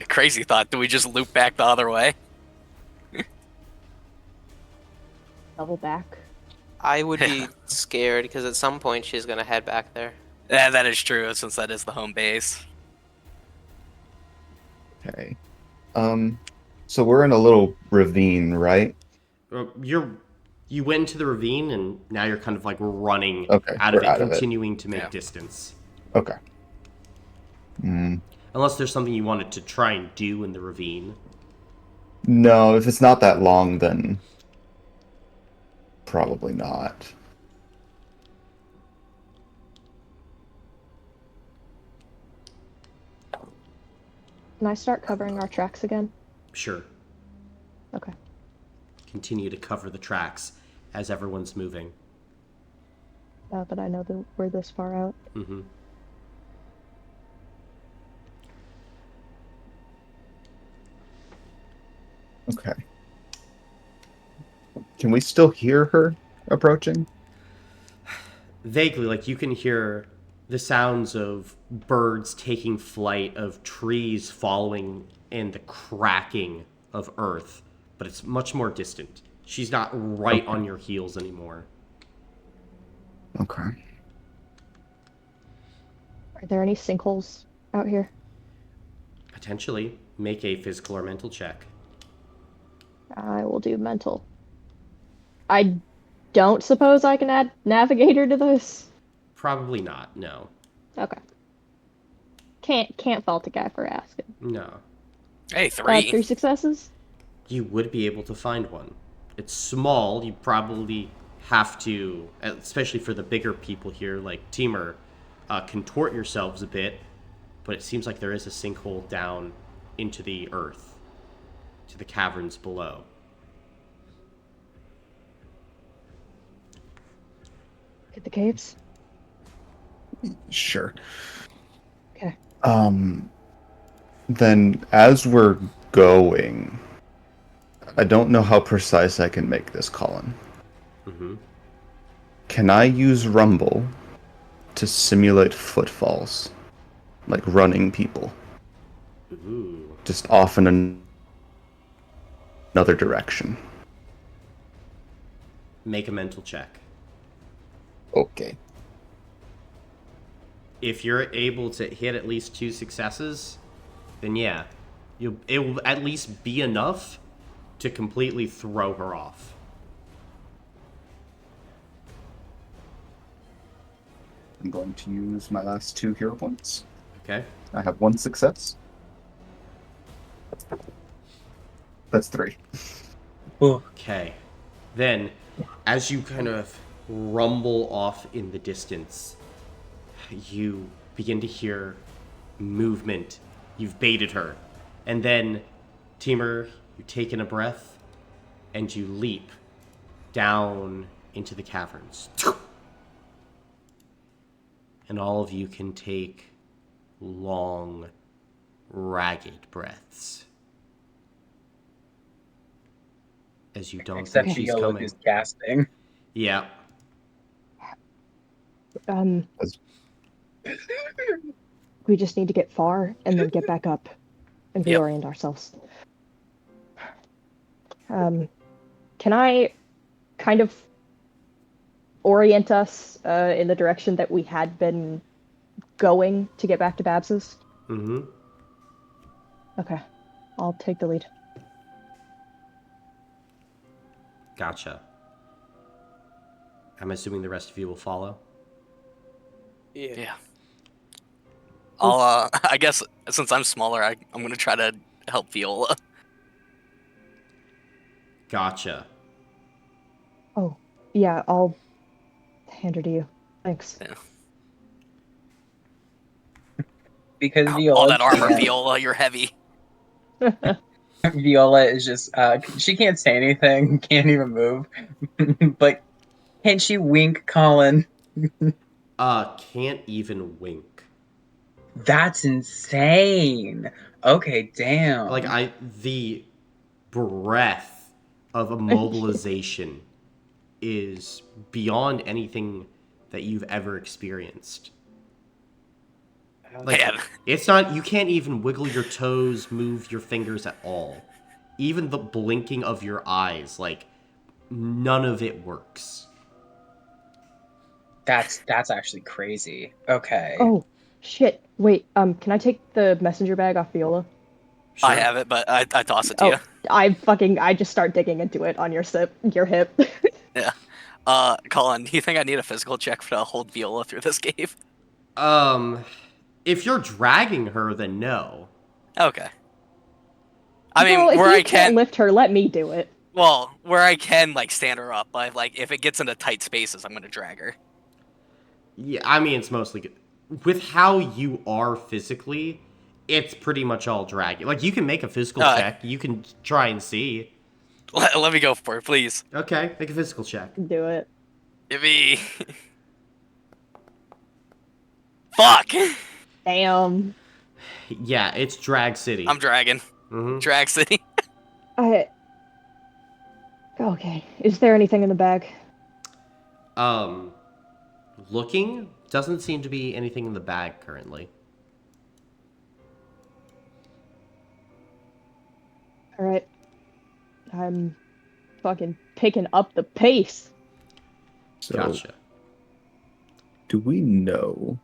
Crazy thought. Do we just loop back the other way? Double back. I would be scared because at some point she's gonna head back there. Yeah, that is true, since that is the home base. Okay. So we're in a little ravine, right? You went into the ravine, and now you're kind of like running Okay, out of we're it, out of it. continuing to make Yeah. distance. Okay. Mm. Unless there's something you wanted to try and do in the ravine. No, if it's not that long, then probably not. Can I start covering our tracks again? Sure. Okay. Continue to cover the tracks as everyone's moving. But I know that we're this far out. Mm-hmm. Okay. Can we still hear her approaching? Vaguely, like you can hear the sounds of birds taking flight, of trees following, and the cracking of earth, but it's much more distant. She's not right on your heels anymore. Okay. Are there any sinkholes out here? Potentially, make a physical or mental check. I will do mental. I don't suppose I can add navigator to this? Probably not, no. Okay. Can't fault a guy for asking. No. Hey, 3. 3 successes? You would be able to find one. It's small, you probably have to, especially for the bigger people here, like Teamer, contort yourselves a bit, but it seems like there is a sinkhole down into the earth, to the caverns below. Hit the caves? Sure. Okay. Then as we're going, I don't know how precise I can make this, Colin. Mm-hmm. Can I use Rumble to simulate footfalls? Like running people? Ooh. Just off in another direction. Make a mental check. Okay. If you're able to hit at least 2 successes, then yeah, it will at least be enough to completely throw her off. I'm going to use my last 2 hero points. Okay? I have 1 success. That's 3. Okay. Then, as you kind of rumble off in the distance, you begin to hear movement. You've baited her. And then, Teamer, you take in a breath, and you leap down into the caverns. And all of you can take long, ragged breaths. As you don't Except think she's Theo with coming. his casting. Yeah. We just need to get far and then get back up and Yep. reorient ourselves. Can I kind of orient us in the direction that we had been going to get back to Babs's? Mm-hmm. Okay, I'll take the lead. Gotcha. I'm assuming the rest of you will follow. Yeah. I'll I guess since I'm smaller, I'm gonna try to help Viola. Gotcha. Oh, yeah, I'll hand her to you. Thanks. Yeah. Because All Viola that armor, can't. Viola, you're heavy. Viola is just she can't say anything, can't even move. But can she wink, Colin? Can't even wink. That's insane. Okay, Like, damn. the breadth of immobilization is beyond anything that you've ever experienced. Like, Man. it's not, you can't even wiggle your toes, move your fingers at all. Even the blinking of your eyes, like, none of it works. That's actually crazy. Okay. Oh, shit. Wait, can I take the messenger bag off Viola? Sure. I have it, but I toss it to Oh, you. I just start digging into it on your hip. Yeah. Colin, do you think I need a physical check to hold Viola through this cave? If you're dragging her, then no. Okay. I Well, mean, if where you I can't can, lift her, let me do it. well, where I can like stand her up, but like if it gets into tight spaces, I'm gonna drag her. Yeah, I mean, it's mostly good. With how you are physically, it's pretty much all dragging. Like, you can make a physical check. You can try and see. Let me go for it, please. Okay, make a physical check. Do it. Give me. Fuck. Damn. Yeah, it's Drag City. I'm dragging. Mm-hmm. Drag City. I. Okay. Is there anything in the bag? Looking, doesn't seem to be anything in the bag currently. All right. I'm fucking picking up the pace. So, Gotcha. do we know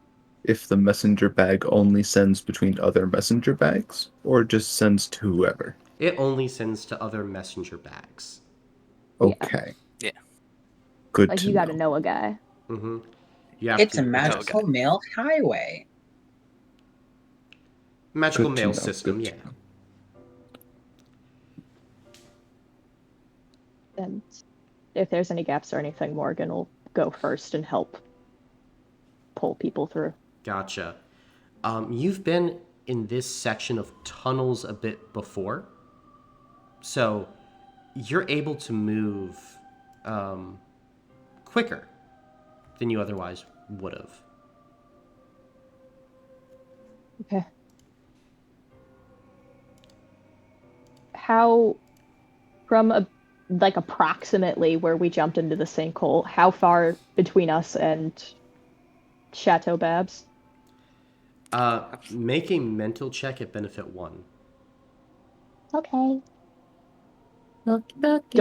if the messenger bag only sends between other messenger bags, or just sends to whoever? It only sends to other messenger bags. Okay. Yeah. Good Like to you got to know. know a guy. Mm-hmm. You have It's to a address okay. magical mail highway. magical Good to mail know. system. Good Yeah. to know. And if there's any gaps or anything, Morgan will go first and help pull people through. Gotcha. You've been in this section of tunnels a bit before, so you're able to move quicker than you otherwise would have. Okay. How, from approximately where we jumped into the sinkhole, how far between us and Chateau Babs? Make a mental check at benefit 1. Okay. Do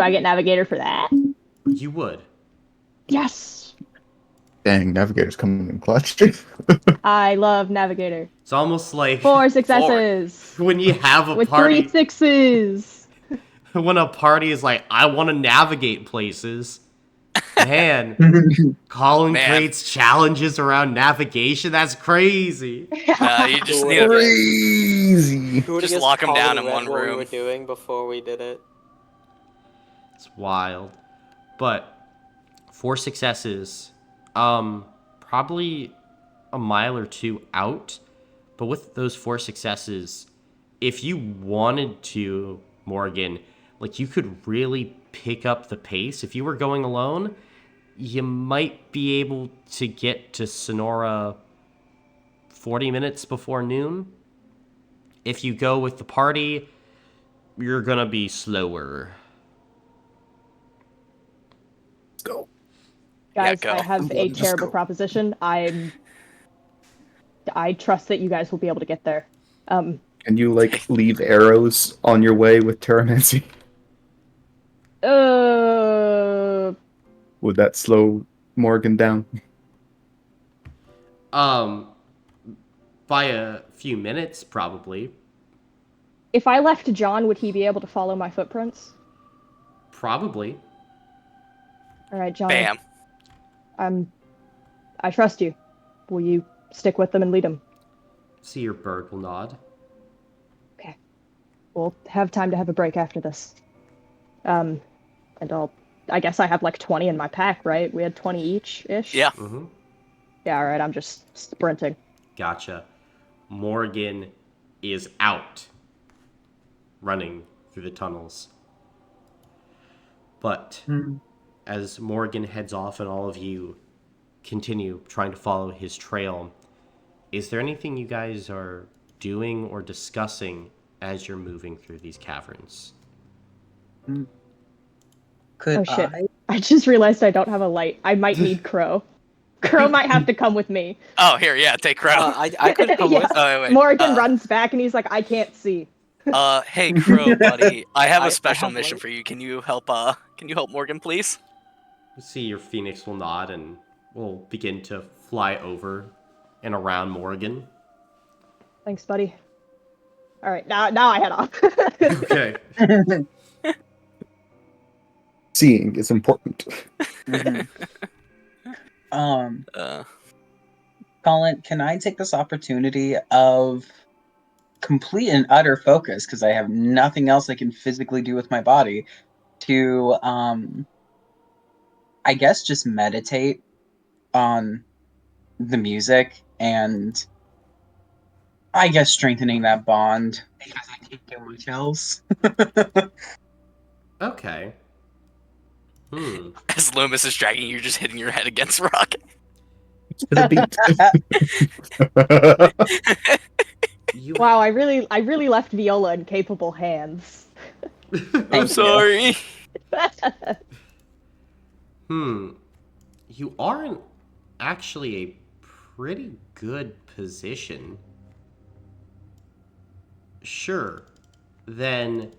I get Navigator for that? You would. Yes! Dang, Navigator's coming in clutch. I love Navigator. It's almost like 4 successes! when you have a With party. 3 sixes! When a party is like, I want to navigate places. Man, Colin Man. creates challenges around navigation. That's crazy. You just Who need would've to guessed- Crazy. who would've just guessed lock 'em Colin down in read one what we room. were doing before we did it. It's wild. But 4 successes, probably a mile or 2 out. But with those 4 successes, if you wanted to, Morgan, like, you could really pick up the pace. If you were going alone, you might be able to get to Sonora 40 minutes before noon. If you go with the party, you're gonna be slower. Let's go. Guys, go. I have I'm a just terrible go. proposition. I trust that you guys will be able to get there. Can you, like, leave arrows on your way with Terramancy? Would that slow Morgan down? By a few minutes, probably. If I left John, would he be able to follow my footprints? Probably. All right, Johnny. Bam. I trust you. Will you stick with them and lead them? See, your bird will nod. Okay. We'll have time to have a break after this. And I guess I have like 20 in my pack, right? We had 20 each-ish? Yeah. Mm-hmm. Yeah, all right, I'm just sprinting. Gotcha. Morgan is out, running through the tunnels. But as Morgan heads off and all of you continue trying to follow his trail, is there anything you guys are doing or discussing as you're moving through these caverns? Could Oh shit. I? I just realized I don't have a light. I might need Crow. Crow might have to come with me. Oh, here, yeah, take Crow. I could come Yeah. with. Oh, wait. Morgan runs back and he's like, I can't see. Hey, Crow, buddy, I have I a special have mission light. for you. Can you help Morgan, please? See, your phoenix will nod and will begin to fly over and around Morgan. Thanks, buddy. All right, now I head off. Okay. Seeing is important. Uh, Colin, can I take this opportunity of complete and utter focus, because I have nothing else I can physically do with my body, to I guess just meditate on the music and I guess strengthening that bond because I can't do much else. Okay. as Loomis is dragging you, you're just hitting your head against rock. To the beat. You Wow, I really left Viola in capable hands. I'm sorry. You are in actually a pretty good position. Sure. Then you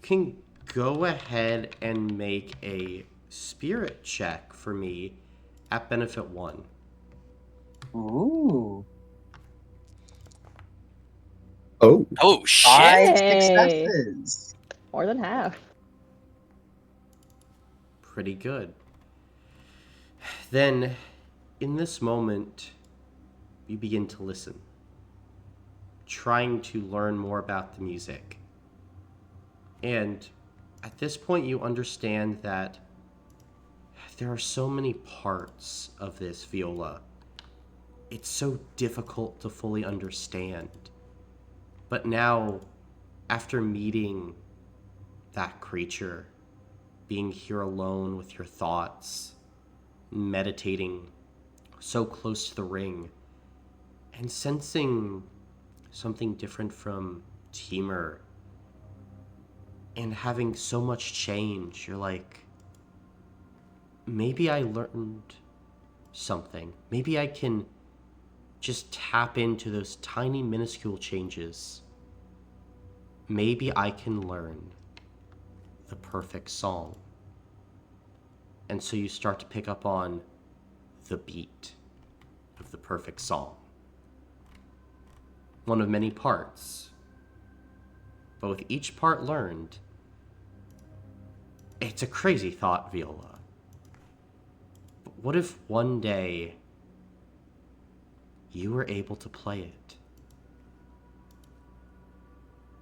can go ahead and make a spirit check for me at benefit 1. Ooh. Oh, Oh, shit. 5 Hey. successes. More than half. Pretty good. Then, in this moment, you begin to listen, trying to learn more about the music. And at this point, you understand that there are so many parts of this viola. It's so difficult to fully understand. But now, after meeting that creature, being here alone with your thoughts, meditating so close to the ring, and sensing something different from Timur, and having so much change, you're like, maybe I learned something. Maybe I can just tap into those tiny, minuscule changes. Maybe I can learn the perfect song. And so you start to pick up on the beat of the perfect song. One of many parts. But with each part learned, it's a crazy thought, Viola. But what if one day you were able to play it?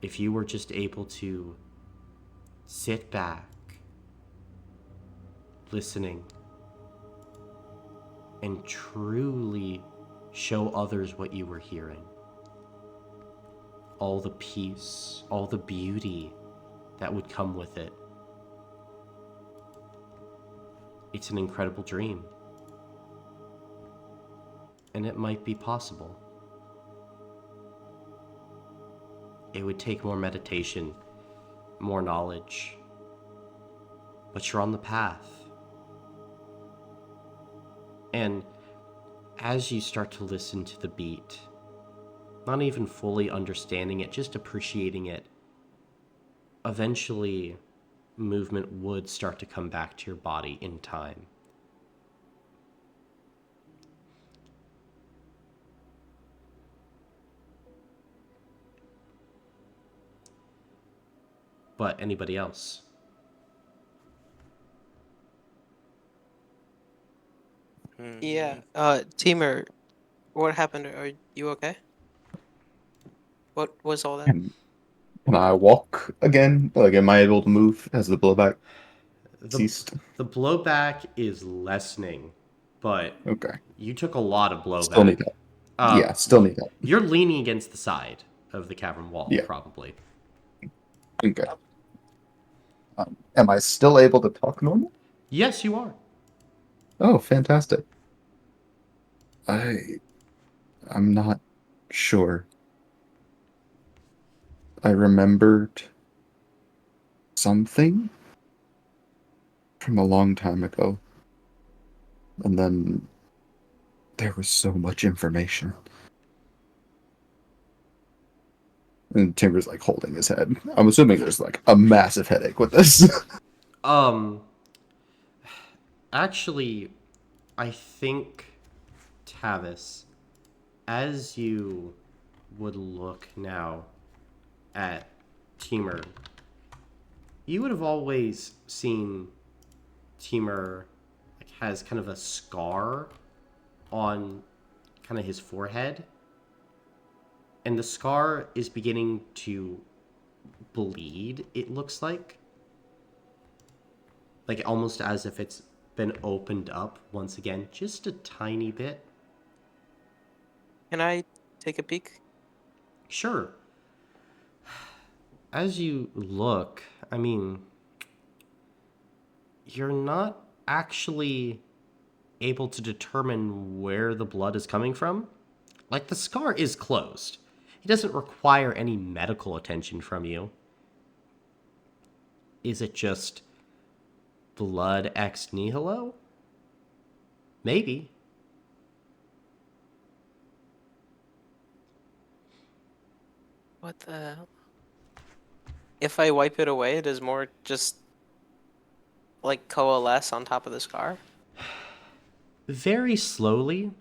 If you were just able to sit back, listening, and truly show others what you were hearing. All the peace, all the beauty that would come with it. It's an incredible dream. And it might be possible. It would take more meditation, more knowledge. But you're on the path. And as you start to listen to the beat, not even fully understanding it, just appreciating it, eventually movement would start to come back to your body in time. But anybody else? Yeah. Teamer, what happened? Are you okay? What was all that? Can I walk again? Like, am I able to move? Has the blowback The ceased? the blowback is lessening, but Okay. you took a lot of Still blowback. need that. Yeah, still need that. You're leaning against the side of the cavern wall, Yeah. probably. Okay. Am I still able to talk normal? Yes, you are. Oh, fantastic. I I'm not sure. I remembered something from a long time ago, and then there was so much information. And Timber's like holding his head. I'm assuming there's like a massive headache with this. Um, actually, I think, Tavis, as you would look now at Teamer, you would have always seen Teamer like, has kind of a scar on kind of his forehead, and the scar is beginning to bleed, it looks like almost as if it's been opened up once again, just a tiny bit. Can I take a peek? Sure. As you look, I mean, you're not actually able to determine where the blood is coming from. Like, the scar is closed. It doesn't require any medical attention from you. Is it just blood ex nihilo? Maybe. What the hell? If I wipe it away, does more just like coalesce on top of the scar? Very slowly,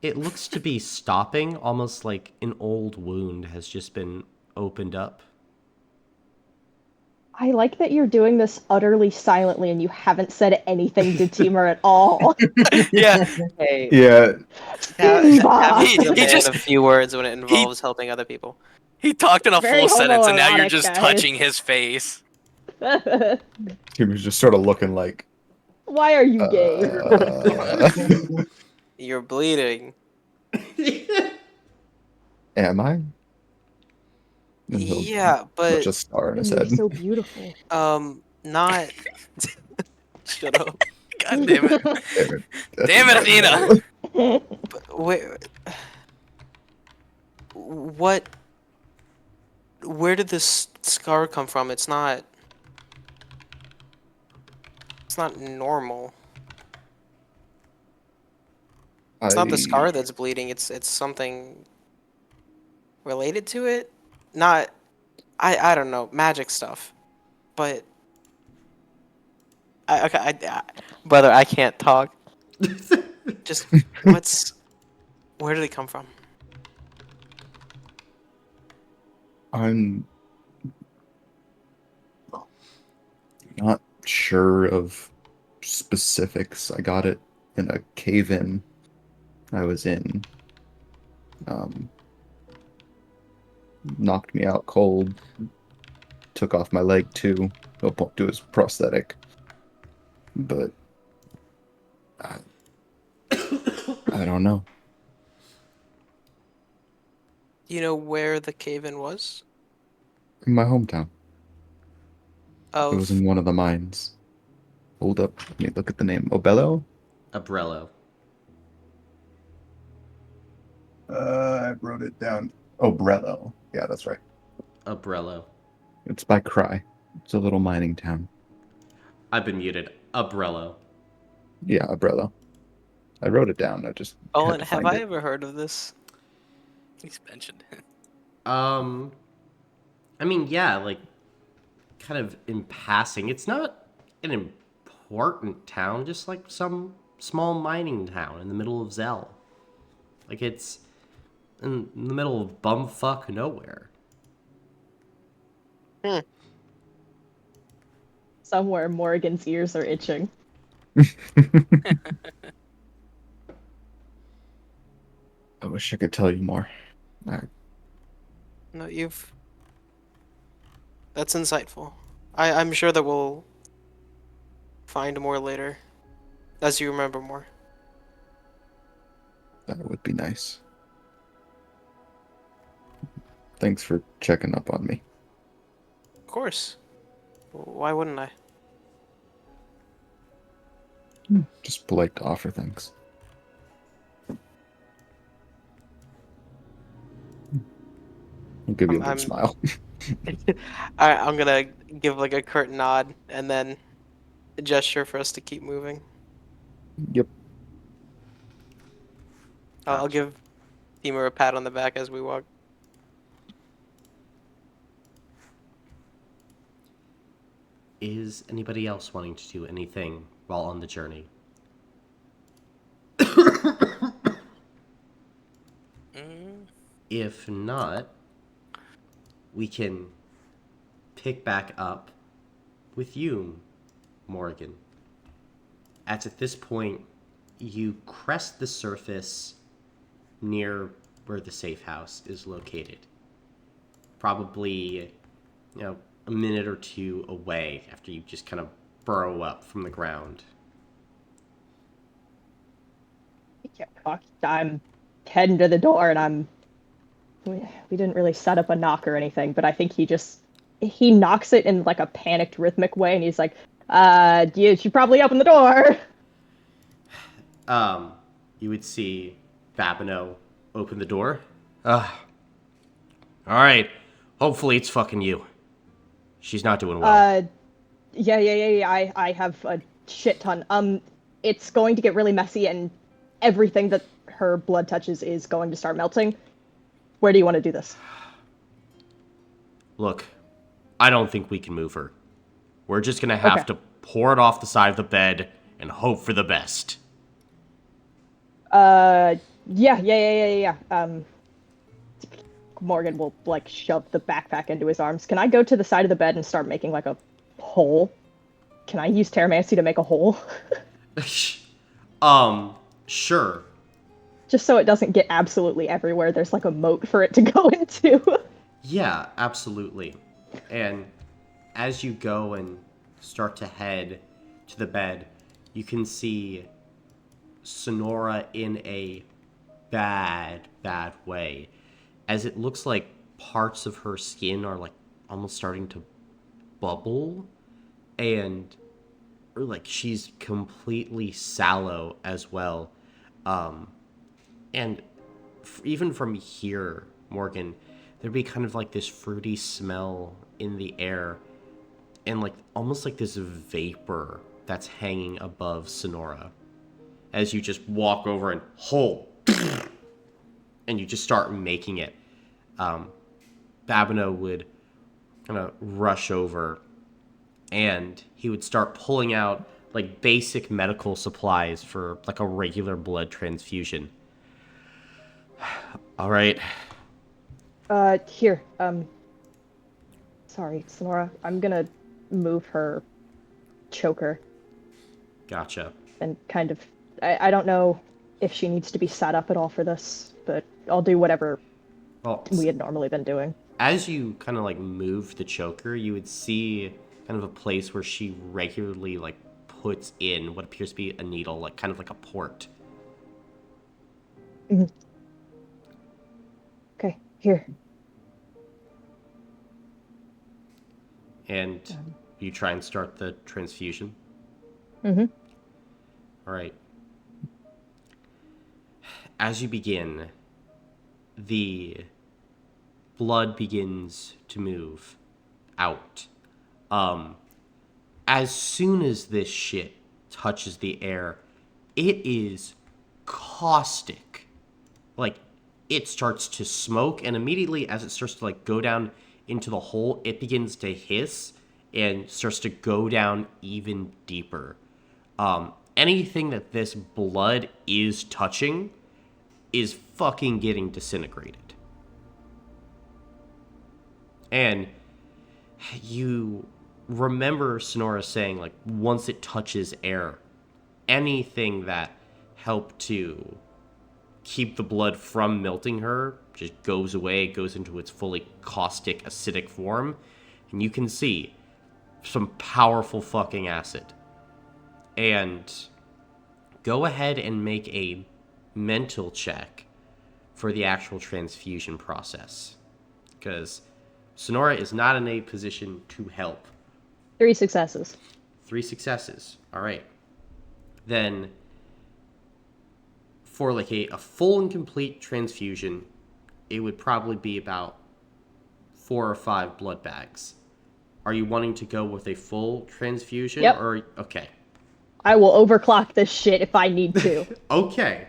it looks to be stopping, almost like an old wound has just been opened up. I like that you're doing this utterly silently and you haven't said anything to Teamer at all. Yeah. Hey, Yeah, Diva! He's a He man just of few words when it he involves helping other people. he talked in a Very full sentence, and now you're homoerotic, just guys. touching his face. Timber's just sort of looking like, Why are you gay? uh, You're bleeding. am I? And he'll Yeah, touch but a star in his You're head. so beautiful. not. Shut up. God damn it! Damn it. That's Damn it, incredible. Athena! But wait, what? Where did this scar come from? It's not. It's not normal. It's not the I scar that's bleeding. It's something related to it. Not. I don't know, magic stuff. But brother, I can't talk. Just what's where did it come from? I'm not sure of specifics. I got it in a cave-in I was in. Um, Knocked me out cold. Took off my leg too. Hope to his prosthetic. But I, I don't know. Do you know where the cave-in was? In my hometown. It was Of in one of the mines. Hold up. Let me look at the name. Obello? Abrello. I wrote it down. Obrello. Yeah, that's right. Abrello. It's by Cry. It's a little mining town. I've been muted. Abrello. Yeah, Obrello. I wrote it down. I just oh, had and to have find I it. ever heard of this? He's mentioned it. Um, I mean, yeah, like, kind of in passing. It's not an important town, just like some small mining town in the middle of Zell. Like, it's in the middle of bumfuck nowhere. somewhere Morrigan's ears are itching. I wish I could tell you more. No, that's insightful. I'm sure that we'll find more later, as you remember more. That would be nice. Thanks for checking up on me. Of course. Why wouldn't I? Just polite to offer things. I'll give you a I'm big I'm smile. I'm gonna give like a curt nod and then a gesture for us to keep moving. Yep. I'll give Timur a pat on the back as we walk. Is anybody else wanting to do anything while on the journey? If not, we can pick back up with you, Morgan. At this point, you crest the surface near where the safe house is located. Probably, a minute or two away after you just kind of burrow up from the ground. Yeah, I'm heading to the door, and we didn't really set up a knock or anything, but I think he knocks it in like a panicked rhythmic way, and he's like, you should probably open the door. You would see Babino open the door. Alright. Hopefully it's fucking you. She's not doing well. Yeah. I have a shit ton. It's going to get really messy, and everything that her blood touches is going to start melting. Where do you want to do this? Look, I don't think we can move her. We're just gonna have Okay. to pour it off the side of the bed and hope for the best. Yeah. Morgan will like shove the backpack into his arms. Can I go to the side of the bed and start making like a hole? Can I use Terramancy to make a hole? Sure. Just so it doesn't get absolutely everywhere. There's like a moat for it to go into. Yeah, absolutely. And as you go and start to head to the bed, you can see Sonora in a bad way, as it looks like parts of her skin are like almost starting to bubble, and or like she's completely sallow as well. And even from here, Morgan, there'd be kind of like this fruity smell in the air, and like almost like this vapor that's hanging above Sonora as you just walk over and hole, and you just start making it. Babino would kind of rush over, and he would start pulling out like basic medical supplies for like a regular blood transfusion. All right. Here. Sorry, Sonora. I'm gonna move her choker Gotcha. and kind of. I don't know if she needs to be sat up at all for this, but I'll do whatever Well, we had normally been doing. as you kind of like move the choker, you would see kind of a place where she regularly like puts in what appears to be a needle, like kind of like a port. Mm-hmm. Okay, here. And you try and start the transfusion. Mm-hmm. All right. As you begin, the blood begins to move out. As soon as this shit touches the air, it is caustic. Like, it starts to smoke, and immediately as it starts to like go down into the hole, it begins to hiss and starts to go down even deeper. Anything that this blood is touching is fucking getting disintegrated. And you remember Sonora saying, like, once it touches air, anything that helped to keep the blood from melting her just goes away, goes into its fully caustic, acidic form, and you can see some powerful fucking acid. And go ahead and make a mental check for the actual transfusion process. Because Sonora is not in a position to help. 3 successes. 3 successes. All right. Then, for like a full and complete transfusion, it would probably be about 4 or 5 blood bags. Are you wanting to go with a full transfusion? Yep. Or okay. I will overclock this shit if I need to. Okay.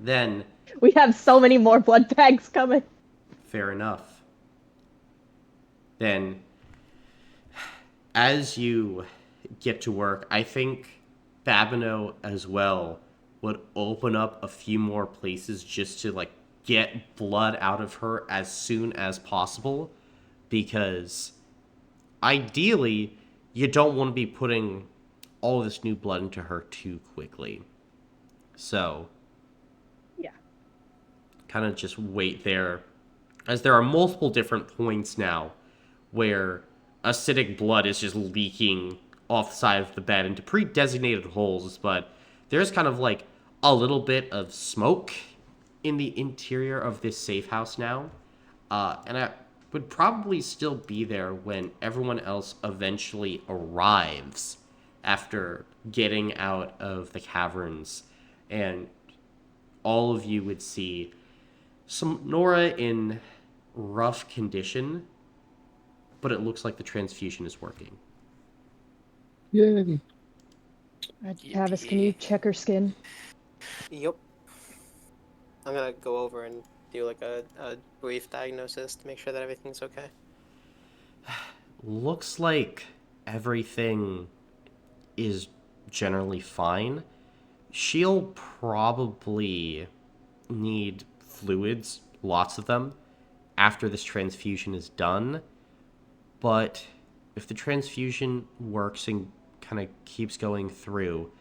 Then, We have so many more blood bags coming. fair enough. Then, as you get to work, I think Babineau as well would open up a few more places just to like get blood out of her as soon as possible, because ideally you don't want to be putting all this new blood into her too quickly. So, Yeah. kind of just wait there, as there are multiple different points now where acidic blood is just leaking off the side of the bed into pre-designated holes, but there's kind of like a little bit of smoke in the interior of this safe house now. And I would probably still be there when everyone else eventually arrives after getting out of the caverns. And all of you would see some Nora in rough condition, but it looks like the transfusion is working. Yay. Tavis, can you check her skin? Yep. I'm gonna go over and do like a brief diagnosis to make sure that everything's okay. Looks like everything is generally fine. She'll probably need fluids, lots of them, after this transfusion is done. But if the transfusion works and kind of keeps going through,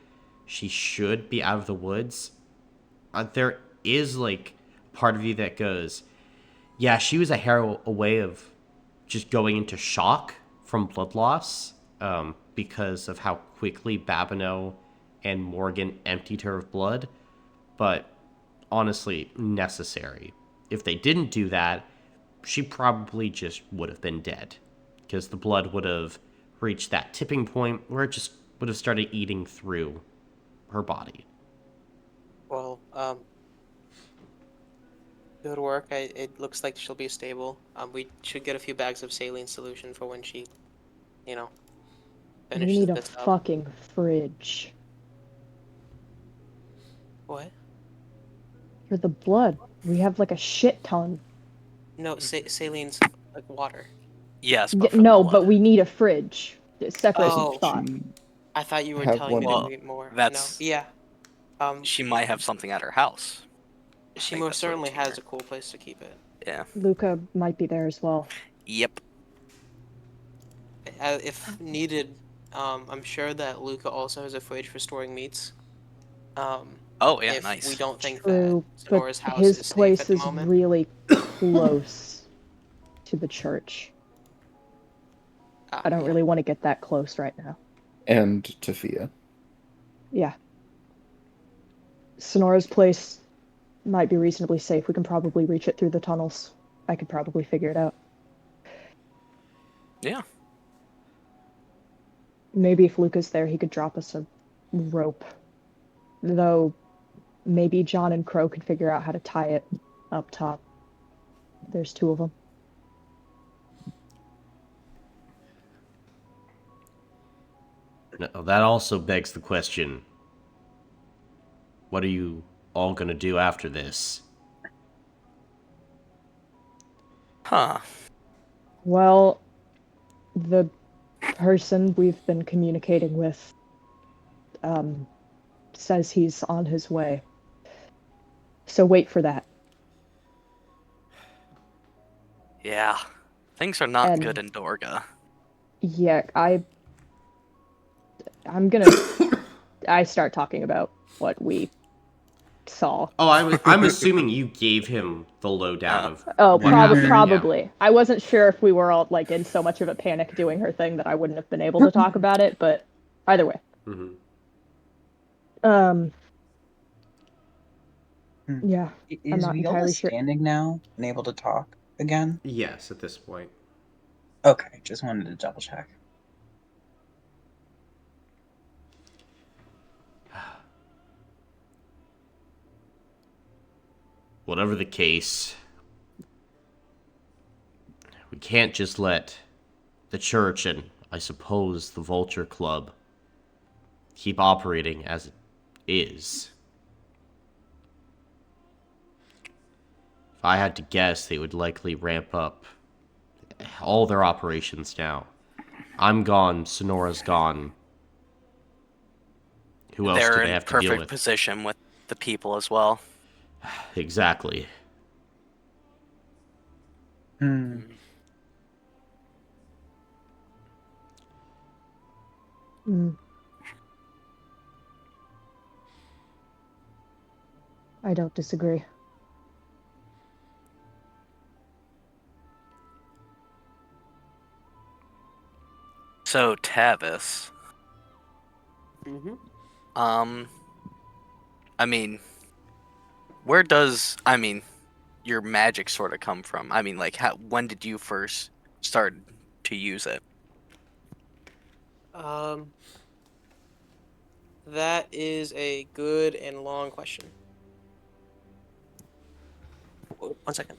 she should be out of the woods. There is like part of you that goes, yeah, she was a hair away of just going into shock from blood loss, because of how quickly Babineau and Morgan emptied her of blood. But honestly, necessary. If they didn't do that, she probably just would have been dead, because the blood would have reached that tipping point where it just would have started eating through her body. Well, good work. It looks like she'll be stable. We should get a few bags of saline solution for when she, you know, We finishes need a this up. fucking fridge. What? For the blood. We have like a shit ton. No, saline's like water. Yes, but for No, the blood. but we need a fridge. Separate Oh. thought. I thought you were Have telling me one. to read more. That's- No. Yeah. She might have something at her house. She think most that's what certainly it's has here. a cool place to keep it. Yeah. Luca might be there as well. Yep. If needed, I'm sure that Luca also has a fridge for storing meats. Oh yeah, If nice. we don't think True, that but Sonora's house his is safe place at the is moment. really close to the church. I don't Yeah. really want to get that close right now. And Tafia. Yeah. Sonora's place might be reasonably safe. We can probably reach it through the tunnels. I could probably figure it out. Yeah. Maybe if Luca's there, he could drop us a rope. Though, maybe John and Crow could figure out how to tie it up top. There's 2 of them. Now, that also begs the question, what are you all going to do after this? Huh. Well, the person we've been communicating with says he's on his way. So wait for that. Yeah. Things are not And- good in Dorga. Yeah, I'm gonna I start talking about what we saw. Oh, I'm assuming you gave him the lowdown of Oh, what happened. Yeah. probably. I wasn't sure if we were all like in so much of a panic doing her thing that I wouldn't have been able to talk about it, but either way. Hmm. Um, Hmm. yeah, I'm Is not Viola entirely sure. standing now and able to talk again? Yes, at this point. Okay, just wanted to double check. Whatever the case, we can't just let the church and, I suppose, the Vulture Club keep operating as it is. If I had to guess, they would likely ramp up all their operations now. I'm gone, Sonora's gone. Who else do They're they in have to deal perfect with? position with the people as well. Exactly. Hmm. Mm, I don't disagree. So Tavis, Mm-hmm. um, I mean, where does your magic sort of come from? I mean, like, when did you first start to use it? Um, that is a good and long question. Oh, 1 second.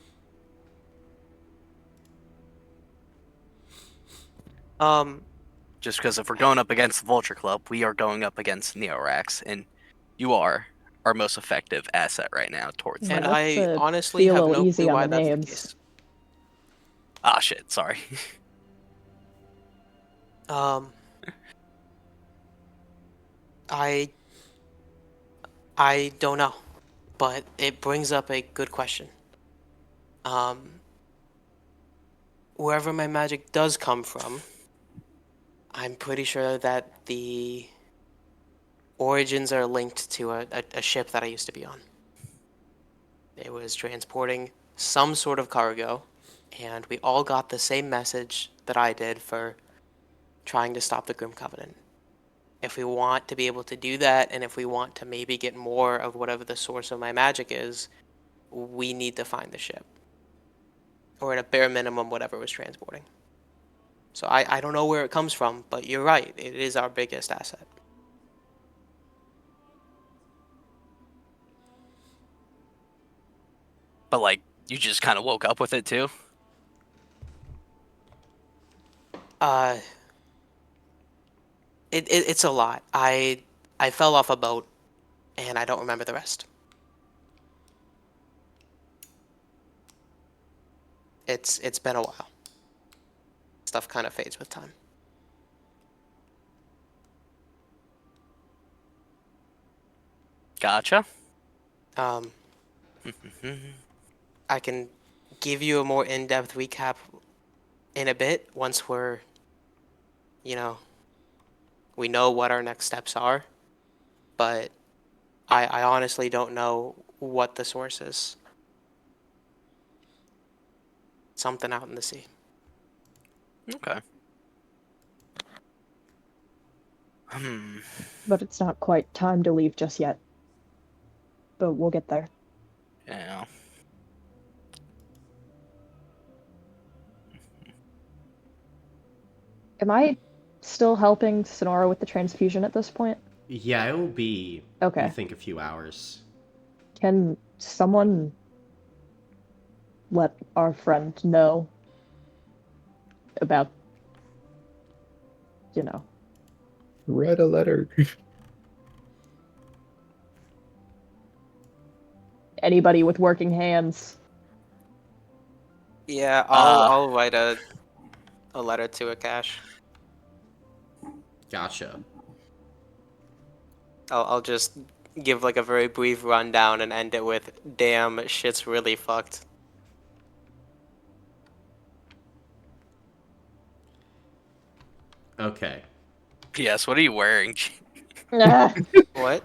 Um, Just because if we're going up against the Vulture Club, we are going up against Neorax, and you are our most effective asset right now towards Yeah, and that. let's I honestly be a have little no easy clue on why the that's the names. case. Ah, shit, sorry. Um, I I don't know, but it brings up a good question. Um, wherever my magic does come from, I'm pretty sure that the origins are linked to a ship that I used to be on. It was transporting some sort of cargo, and we all got the same message that I did for trying to stop the Grim Covenant. If we want to be able to do that, and if we want to maybe get more of whatever the source of my magic is, we need to find the ship. Or at a bare minimum, whatever was transporting. So I don't know where it comes from, but you're right. It is our biggest asset. But, like, you just kind of woke up with it, too? Uh, it's a lot. I fell off a boat, and I don't remember the rest. It's been a while. Stuff kind of fades with time. Gotcha. Um, I can give you a more in-depth recap in a bit once you know, we know what our next steps are. But I honestly don't know what the source is. Something out in the sea. Okay. Hmm. But it's not quite time to leave just yet. But we'll get there. Yeah. Am I still helping Sonora with the transfusion at this point? Yeah, it'll be, you Okay. think, a few hours. Can someone let our friend know about, you know, Write a letter. anybody with working hands? Yeah, Uh, I'll write a letter to Akash. Gotcha. I'll just give like a very brief rundown and end it with damn shit's really fucked. Okay. P.S. What are you wearing? Ah, What?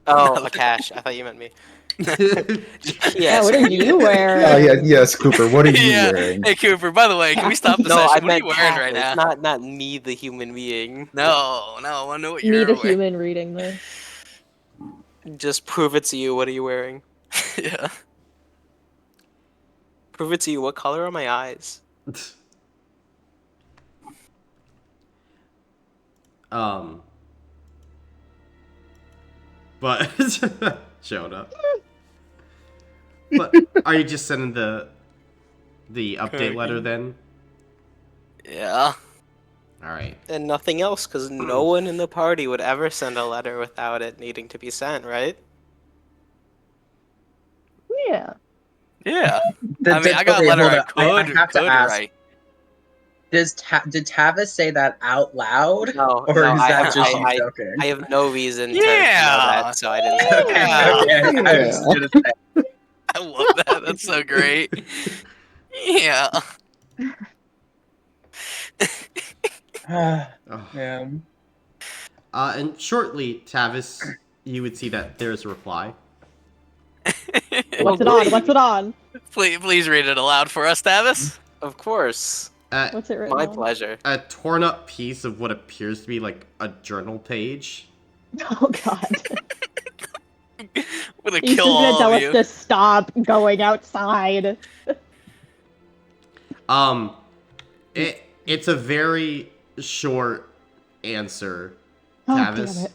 Oh, Nothing. a cash. I thought you meant me. Just yeah, P.S. what are you Yeah, wearing? yes, Cooper. What are you Yeah. wearing? Hey Cooper. By the way, can we stop the No, I session? What are you meant wearing right Tavis, now? not me, the human being. No, I want to know what Need a you're wearing. human reading this. Just prove it to you. What are you wearing? Yeah. Prove it to you. What color are my eyes? um, but showed up. But are you just sending the update letter then? Yeah. All right. And nothing else, because no one in the party would ever send a letter without it needing to be sent, right? Yeah. Yeah. I mean, I got a Okay, letter hold I on. I have to could ask. write. Did Tavis say that out loud, No, or no, is I that have, just you I joking? have no reason to know Yeah. that, so I didn't say it. Okay, Yeah. okay. I was Yeah. just gonna I love that. That's so great. Yeah. say. Ugh. Yeah. And shortly, Tavis, you would see that there's a reply. Oh, What's it on? great. What's it on? Please read it aloud for us, Tavis. Of course. Uh, What's it written My on? pleasure. a torn up piece of what appears to be like a journal page. Oh God. I'm gonna He's kill just gonna all tell of us you. to stop going outside. Um, it's a very short answer, Oh damn Tavis. it.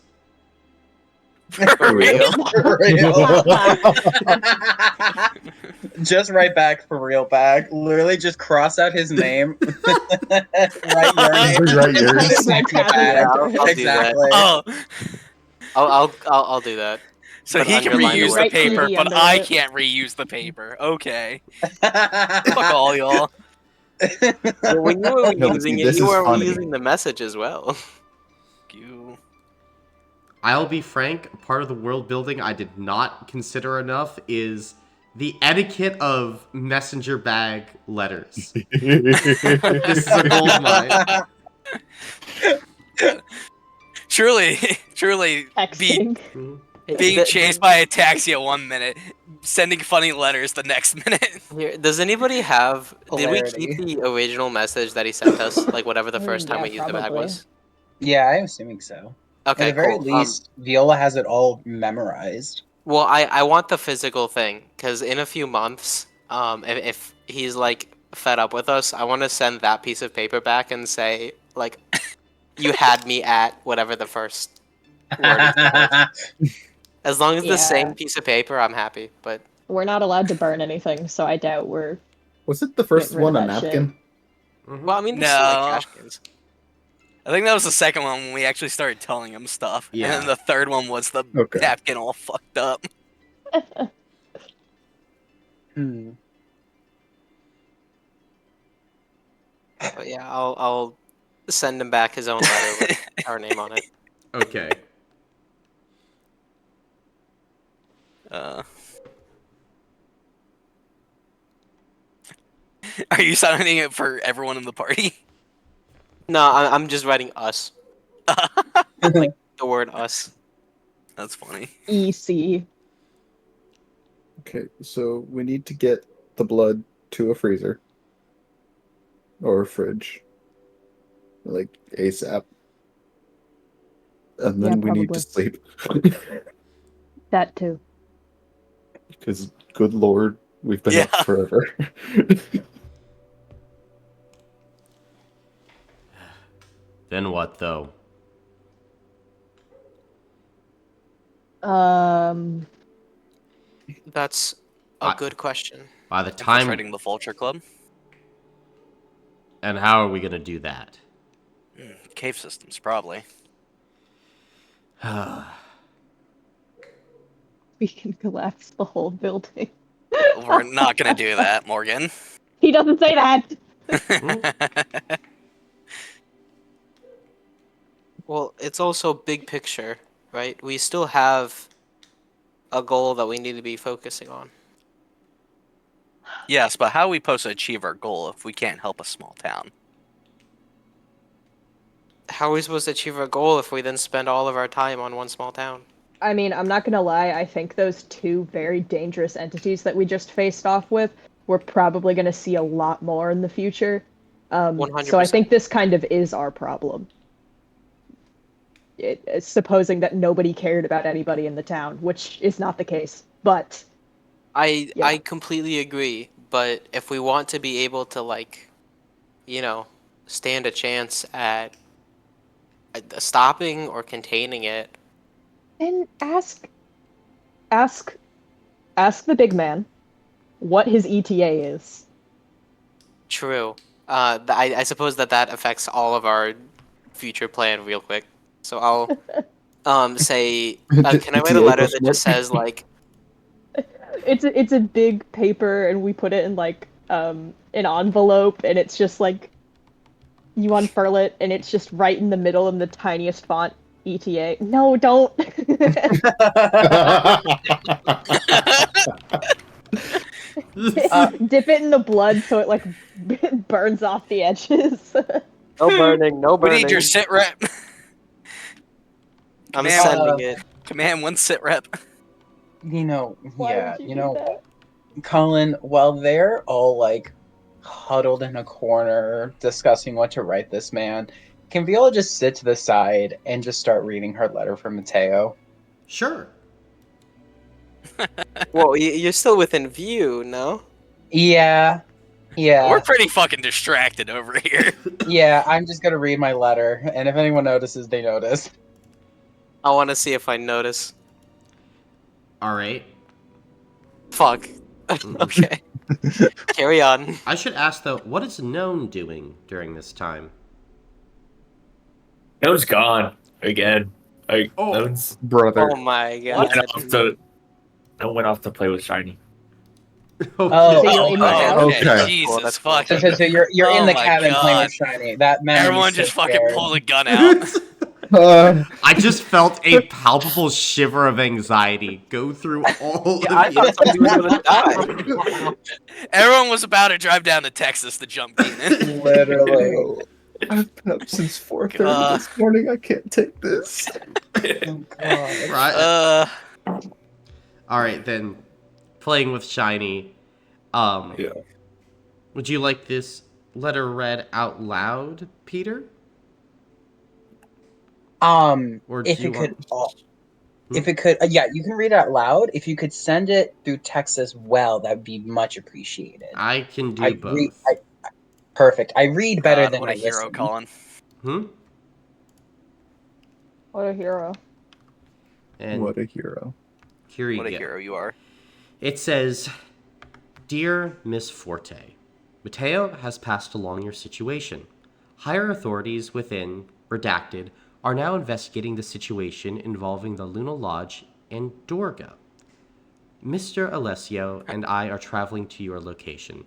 For real. For real. Just write back for real back. Literally just cross out his name. Write your name. Rewrite And put yours. it back in the bag. Yeah, I'll do that. Exactly. Oh, I'll do that. so But he can underline the reuse the word Write for paper, TD real. but under I it. can't reuse the paper. Okay. Fuck all y'all. Well, when you were No, but see, reusing it, this you is were funny. reusing the message as well. You. I'll be frank, part of the world building I did not consider enough is the etiquette of messenger bag letters. This is a gold mine. Truly, truly Texting. being chased by a taxi at 1 minute, sending funny letters the next minute. Here, does anybody have? Did we keep Hilarity. the original message that he sent us? Like whatever the first time Yeah, we used the bag probably. was. Yeah, I'm assuming so. At Okay, the very cool. least, Viola has it all memorized. Well, I want the physical thing because in a few months, if he's like fed up with us, I want to send that piece of paper back and say like, you had me at whatever the first word he said was. As long as the Yeah. same piece of paper, I'm happy. But We're not allowed to burn anything, so I doubt we're Was it the getting first rid of one a that shit. napkin? well, I mean, they're still like No. trash cans. I think that was the second one when we actually started telling him stuff. And Yeah. then the third one was the Okay. napkin all fucked up. Hmm. But yeah, I'll send him back his own letter with our name on it. Okay. Uh, are you signing it for everyone in the party? No, I'm just writing us. Like the word us. That's funny. EC. Okay, so we need to get the blood to a freezer or a fridge, like ASAP, and Yeah, then we need to probably. sleep. That too. Because, good lord, we've been Yeah. up forever. Then what though? Um, That's a I- good question. By the time, Infiltrating the Vulture Club. and how are we gonna do that? Cave systems, probably. we can collapse the whole building. We're not gonna do that, Morgan. He doesn't say that. Well, it's also big picture, right? We still have a goal that we need to be focusing on. Yes, but how are we supposed to achieve our goal if we can't help a small town? How are we supposed to achieve our goal if we then spend all of our time on one small town? I mean, I'm not gonna lie, I think those two very dangerous entities that we just faced off with, we're probably gonna see a lot more in the future. So I 100%. think this kind of is our problem. Supposing that nobody cared about anybody in the town, which is not the case. But yeah, I completely agree, but if we want to be able to like, you know, stand a chance at stopping or containing it, and ask ask the big man what his ETA is. true. I suppose that affects all of our future plan real quick. So I'll say, can I write a ETA letter question that mark? just says like, It's a big paper, and we put it in like an envelope, and it's just like you unfurl it, and it's just right in the middle in the tiniest font. ETA. No, don't. Dip it in the blood so it like burns off the edges. no burning, no We need your burning. sit rep. I'm Command, sending it. command 1 sit rep. Why Yeah, would you do that? Colin, while they're all like huddled in a corner discussing what to write this man, can Viola just sit to the side and just start reading her letter from Mateo? Sure. Well, you're still within view, no? Yeah, We're yeah, pretty fucking distracted over here. yeah, I'm just gonna read my letter, and if anyone notices, they notice. I want to see if I notice. All right. Fuck. Okay. Carry on. I should ask though, what is Gnome doing during this time? That was gone again. Like Oh. that was Brother. Oh my went god. off to that went off to play with Shiny. Oh, So you're in the okay. house? Okay. Jesus That's fucking. So you're in Oh the my cabin playing God. with Shiny. That meant Everyone so just fucking scared. pulled a gun out. I just felt a palpable shiver of anxiety go through all Yeah, of I you. thought somebody was gonna die. Everyone was about to drive down to Texas to jump Keenan. Literally. No. I've been up since 4:30 God. this morning. I can't take this. Oh god. Right. All right then. Playing with Shiny. Yeah. Would you like this letter read out loud, Peter? Or do If you it could, want? if it could, yeah, you can read it out loud. If you could send it through text as well, that would be much appreciated. I can do I read, both. perfect. I read better God, than what a I hero, listen. Colin. What a hero. And What a hero. here you What a go. hero you are. It says, Dear Miss Forte, Mateo has passed along your situation. Higher authorities within, redacted, are now investigating the situation involving the Luna Lodge and Dorga. Mr. Alessio and I are traveling to your location.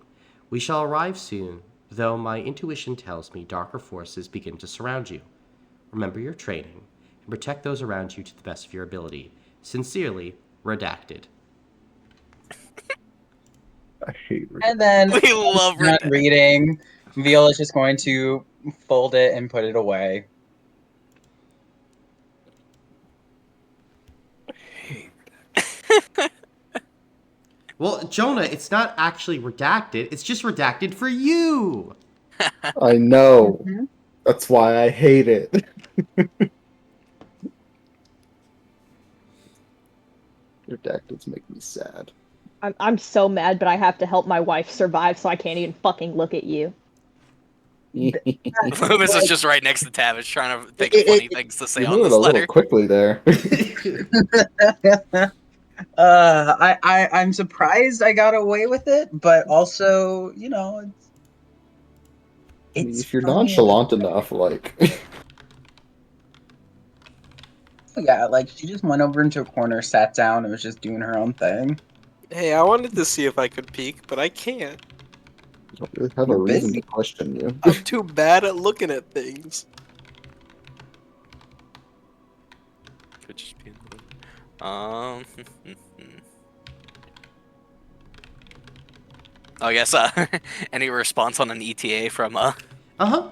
We shall arrive soon, though my intuition tells me darker forces begin to surround you. Remember your training and protect those around you to the best of your ability. Sincerely, redacted. I hate And then We love not redacted. reading. Viola's just going to fold it and put it away. Well, Jonah, it's not actually redacted. It's just redacted for you. I know. That's why I hate it. Redacteds make me sad. I'm so mad, but I have to help my wife survive, so I can't even fucking look at you. Loomis is just right next to Tavish trying to think of funny things to say You're on moving this a little letter. quickly there. I'm surprised I got away with it, but also, I mean, it's if you're funny. nonchalant enough, like Yeah, like she just went over into a corner, sat down, and was just doing her own thing. Hey, I wanted to see if I could peek, but I can't. you don't really have a You're reason busy. to question you. I'm too bad at looking at things. Could just be I guess any response on an ETA from Uh-huh.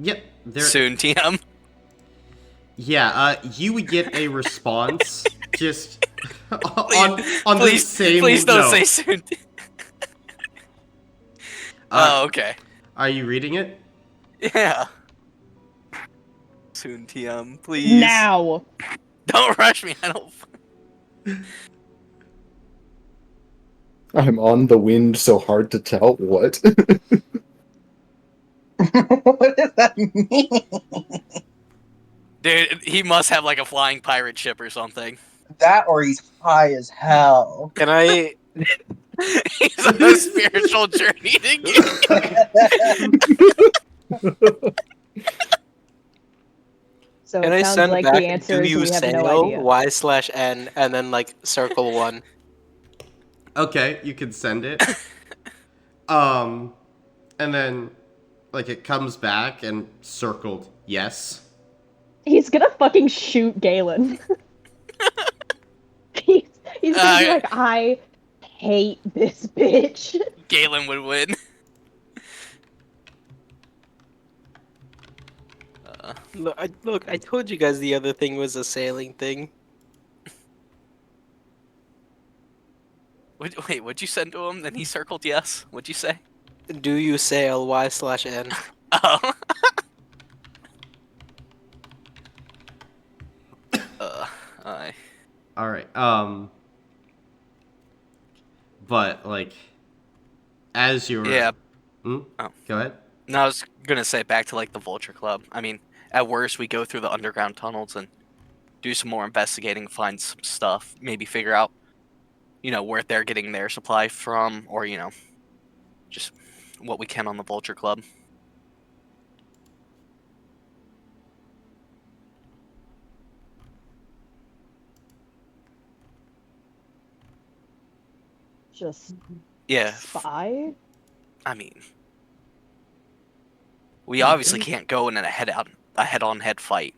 Yep. There. Soon, TM. Yeah. You would get a response just Please, on the please, same please don't note. say soon. Uh, Oh, okay. Are you reading it? Yeah. Soon, TM. Please. Now. Don't rush me. I don't. I'm on the wind, so hard to tell what. What does that mean? Dude, he must have like a flying pirate ship or something. That or he's high as hell. Can I? He's on a spiritual journey to get. So Can it I sounds send like back? the Do answer is you we have no sail idea. Y/N and then like circle 1? Okay, you can send it. And then like it comes back and circled yes. He's gonna fucking shoot Galen. he's, he's gonna be Uh, like, I hate this bitch. Galen would win. Look, I told you guys the other thing was a sailing thing. Wait, what'd you send to him? Then he circled yes. What'd you say? Do you sail Y/N? Oh. I. All right. But like as you're Yeah. Hmm? Oh. Go ahead. No, I was gonna say back to like the Vulture Club. I mean, at worst, we go through the underground tunnels and do some more investigating, find some stuff, maybe figure out, where they're getting their supply from, or just what we can on the Vulture Club. Just Yeah. spy? I mean, we obviously can't go in a head-on head fight.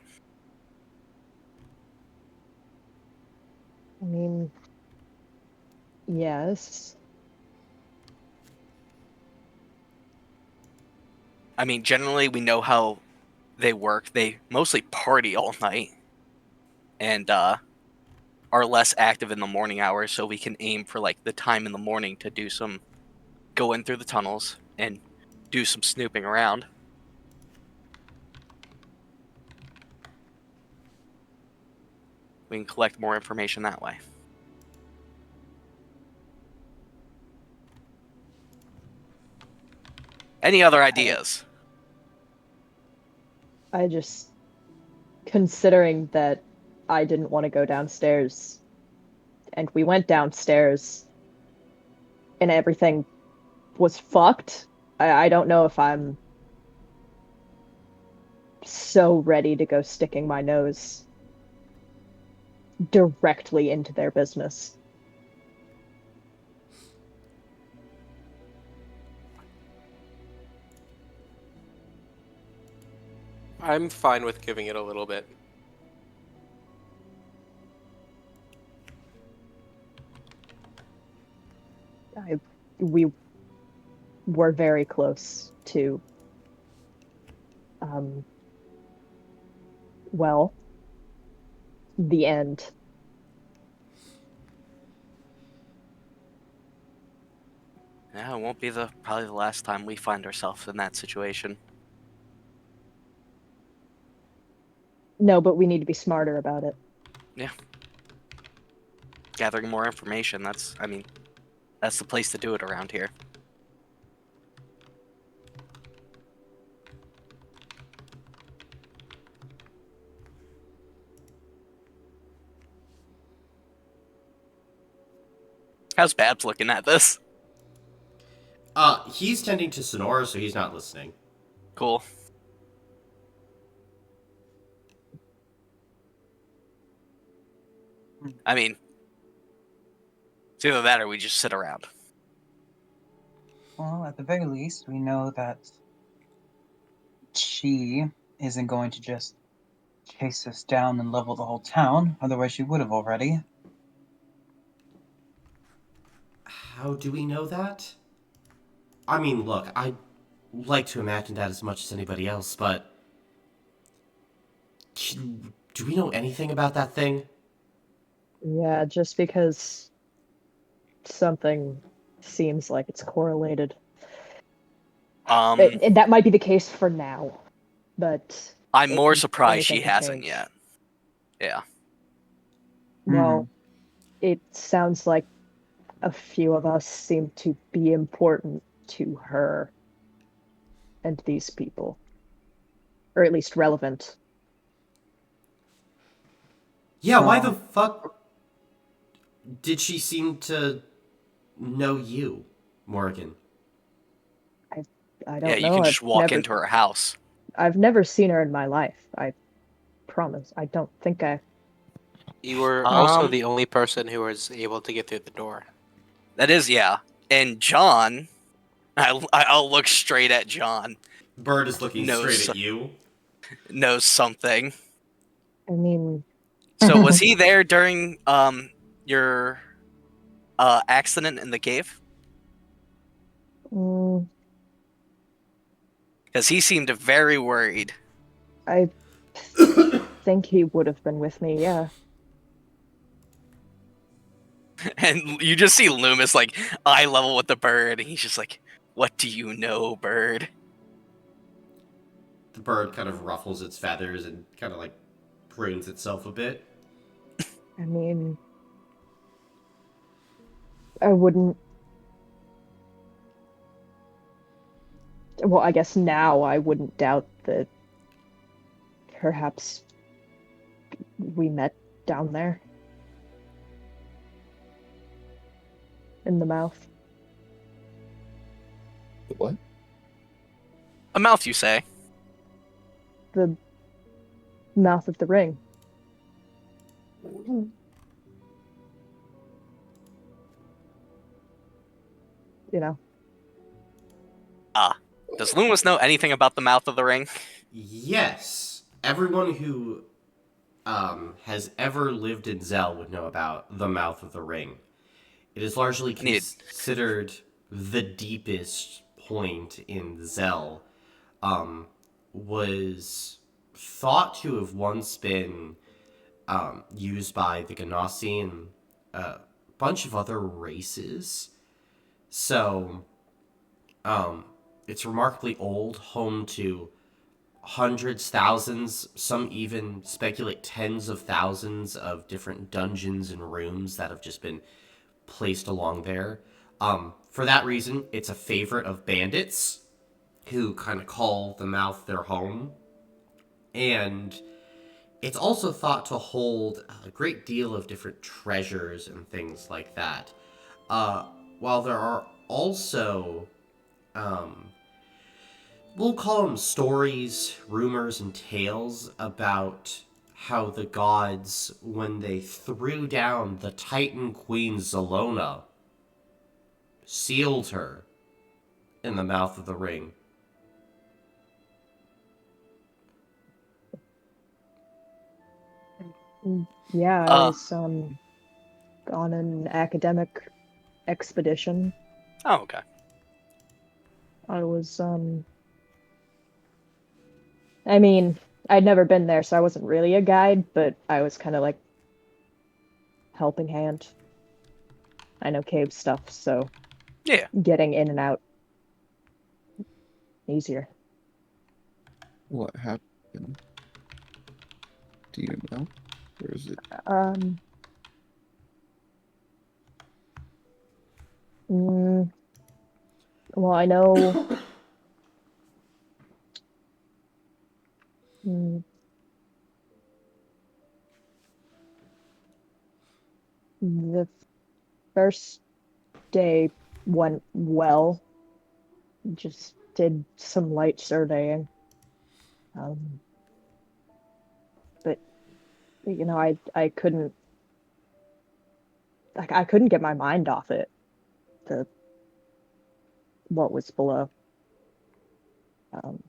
I mean, yes. I mean, generally we know how they work. They mostly party all night and are less active in the morning hours, so we can aim for like the time in the morning to go in through the tunnels and do some snooping around. We can collect more information that way. Any other ideas? I just, considering that I didn't want to go downstairs, and we went downstairs, and everything was fucked. I don't know if I'm so ready to go sticking my nose directly into their business. I'm fine with giving it a little bit. We were very close to, um, well, the end. Yeah, it won't be probably the last time we find ourselves in that situation. No, but we need to be smarter about it. Yeah. Gathering more information, that's the place to do it around here. How's Babs looking at this? He's tending to Sonora, so he's not listening. Cool. I mean, it's either that or we just sit around. Well, at the very least, we know that she isn't going to just chase us down and level the whole town. Otherwise, she would have already. How do we know that? I mean, look, like to imagine that as much as anybody else, but do we know anything about that thing? Yeah, just because something seems like it's correlated. That might be the case for now, but I'm more surprised anything she can hasn't change. yet. Yeah. Well, it sounds like a few of us seem to be important to her and these people, or at least relevant. Yeah, why the So, fuck did she seem to know you, Morgan? I I Yeah, don't you know. can just walk into her house. I've never seen her in my life. I promise. I don't think I. You were also Um, the only person who was able to get through the door. that is, yeah. And John, I'll look straight at John. Bird is looking straight Knows at you. knows something. I mean, So was he there during your accident in the cave? mm, Because he seemed very worried. I think he would have been with me. Yeah. And you just see Loomis like eye level with the bird, and he's just like, "What do you know, bird?" The bird kind of ruffles its feathers and kind of like prunes itself a bit. I mean, I wouldn't. Well, I guess now I wouldn't doubt that perhaps we met down there in the mouth. What? A mouth, you say? The mouth of the ring. You know. Ah, does Loomis know anything about the mouth of the ring? Yes, everyone who has ever lived in Zell would know about the mouth of the ring. It is largely I need. considered the deepest point in Zell. Was thought to have once been used by the Ganassi and a bunch of other races. So, it's remarkably old, home to hundreds, thousands, some even speculate tens of thousands of different dungeons and rooms that have just been placed along there. For that reason, it's a favorite of bandits who kind of call the mouth their home. And it's also thought to hold a great deal of different treasures and things like that. Uh, while there are also, um, we'll call them stories, rumors, and tales about how the gods, when they threw down the Titan Queen Zelona, sealed her in the mouth of the ring. Yeah, I Uh, was on an academic expedition. oh, okay. I was I mean, I'd never been there, so I wasn't really a guide, but I was kind of like helping hand. I know cave stuff, so Yeah. getting in and out easier. What happened? Do you know? Or is it? Um, mm, well, I know mm, the first day went well. Just did some light surveying. Um, but I couldn't like I couldn't get my mind off it. The what was below. Um,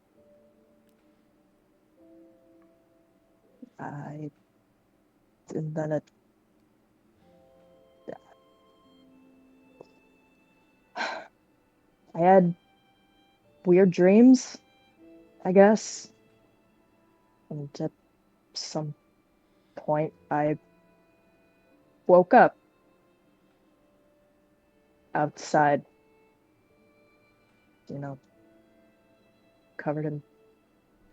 I and then it I had weird dreams, I guess. And at some point, I woke up outside, you know, covered in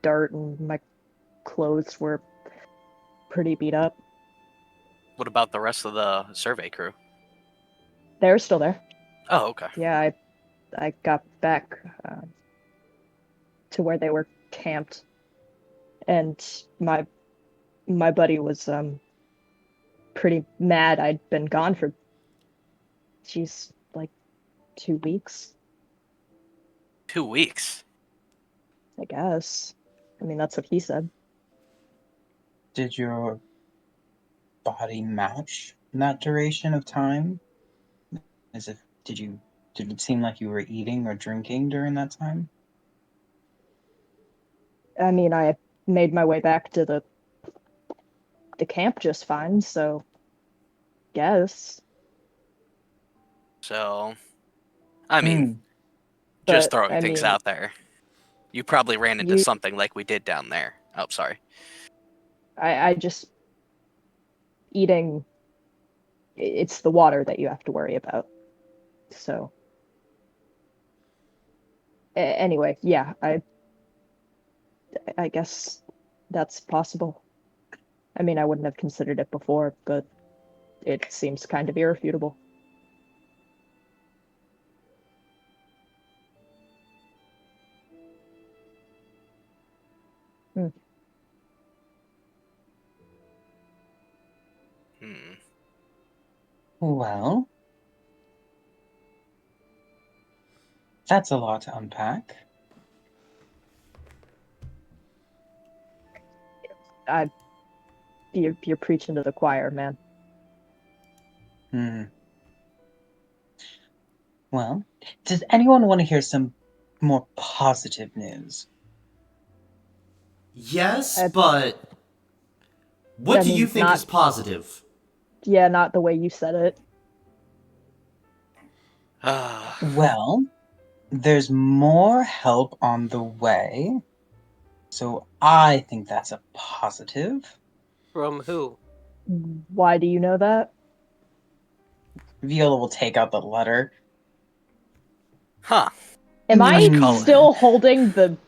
dirt, and my clothes were pretty beat up. What about the rest of the survey crew? They're still there. Oh, okay. Yeah, I got back to where they were camped, and my buddy was pretty mad I'd been gone for, geez, like 2 weeks, 2 weeks. I guess. I mean, that's what he said. Did your body match that duration of time? As if did it seem like you were eating or drinking during that time? I mean, I made my way back to the camp just fine, so guess. So, I mean, Hmm. just But throwing I things mean, out there. You probably ran into you, something like we did down there. Oh, sorry. I just eating. It's the water that you have to worry about. So anyway, yeah, I guess that's possible. I mean, I wouldn't have considered it before, but it seems kind of irrefutable. Hmm. Hmm. Well, that's a lot to unpack. I you're preaching to the choir, man. Hmm. Well, does anyone want to hear some more positive news? Yes, I, but what I do you mean, think is not positive? yeah, not the way you said it. Well, there's more help on the way, so I think that's a positive. From who? Why do you know that? Viola will take out the letter. Huh. Am What you I call it? still holding the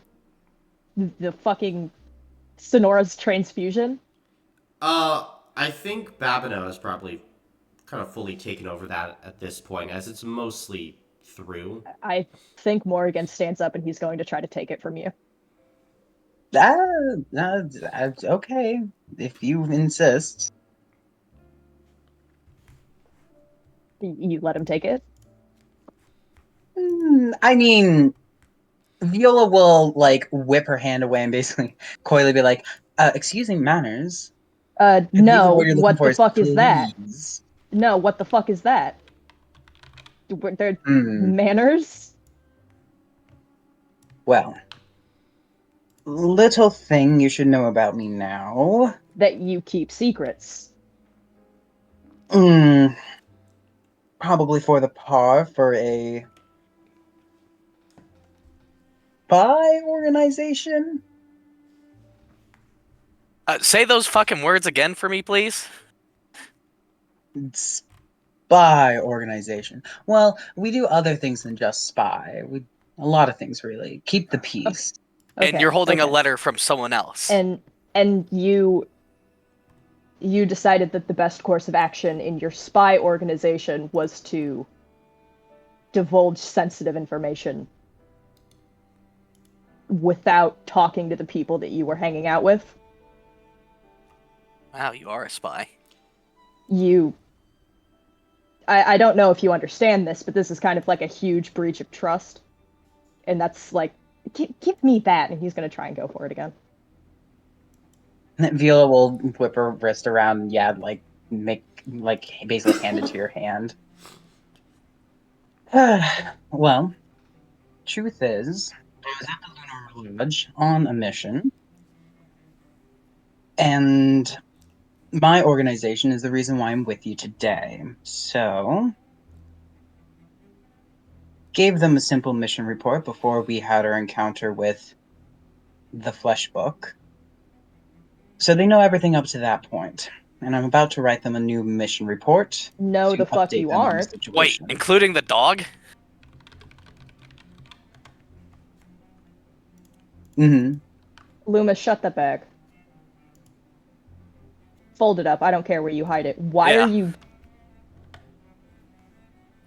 fucking Sonora's transfusion? I think Babino has probably kind of fully taken over that at this point, as it's mostly through. I think Morrigan stands up and he's going to try to take it from you. Okay, if you insist. You let him take it? I mean, Viola will like whip her hand away and basically coyly be like, "Excuse me, manners. I believe the No, word you're looking what for the is fuck is that? please." No, what the fuck is that? They're Hmm. manners Well, little thing you should know about me now. that you keep secrets. Hmm. Probably for the par for a spy organization. Say those fucking words again for me, please. Spy organization. Well, we do other things than just spy. We a lot of things really. Keep the Okay, peace. And you're okay, holding a okay. letter from someone else. And you decided that the best course of action in your spy organization was to divulge sensitive information without talking to the people that you were hanging out with. Wow, you are a spy. You I don't know if you understand this, but this is kind of like a huge breach of trust. And that's like, give me that. And he's going to try and go for it again. Viola will whip her wrist around and yeah, like make like basically hand it to your hand. Well, truth is, I was at the Lunar Lodge on a mission, and my organization is the reason why I'm with you today. So, gave them a simple mission report before we had our encounter with the Flesh Book. So they know everything up to that point. And I'm about to write them a new mission report No, to the fuck update you them on the aren't. Wait, situation. including the dog? Mm-hmm. Loomis, shut the bag. Fold it up. I don't care where you hide it. Why are Yeah. you...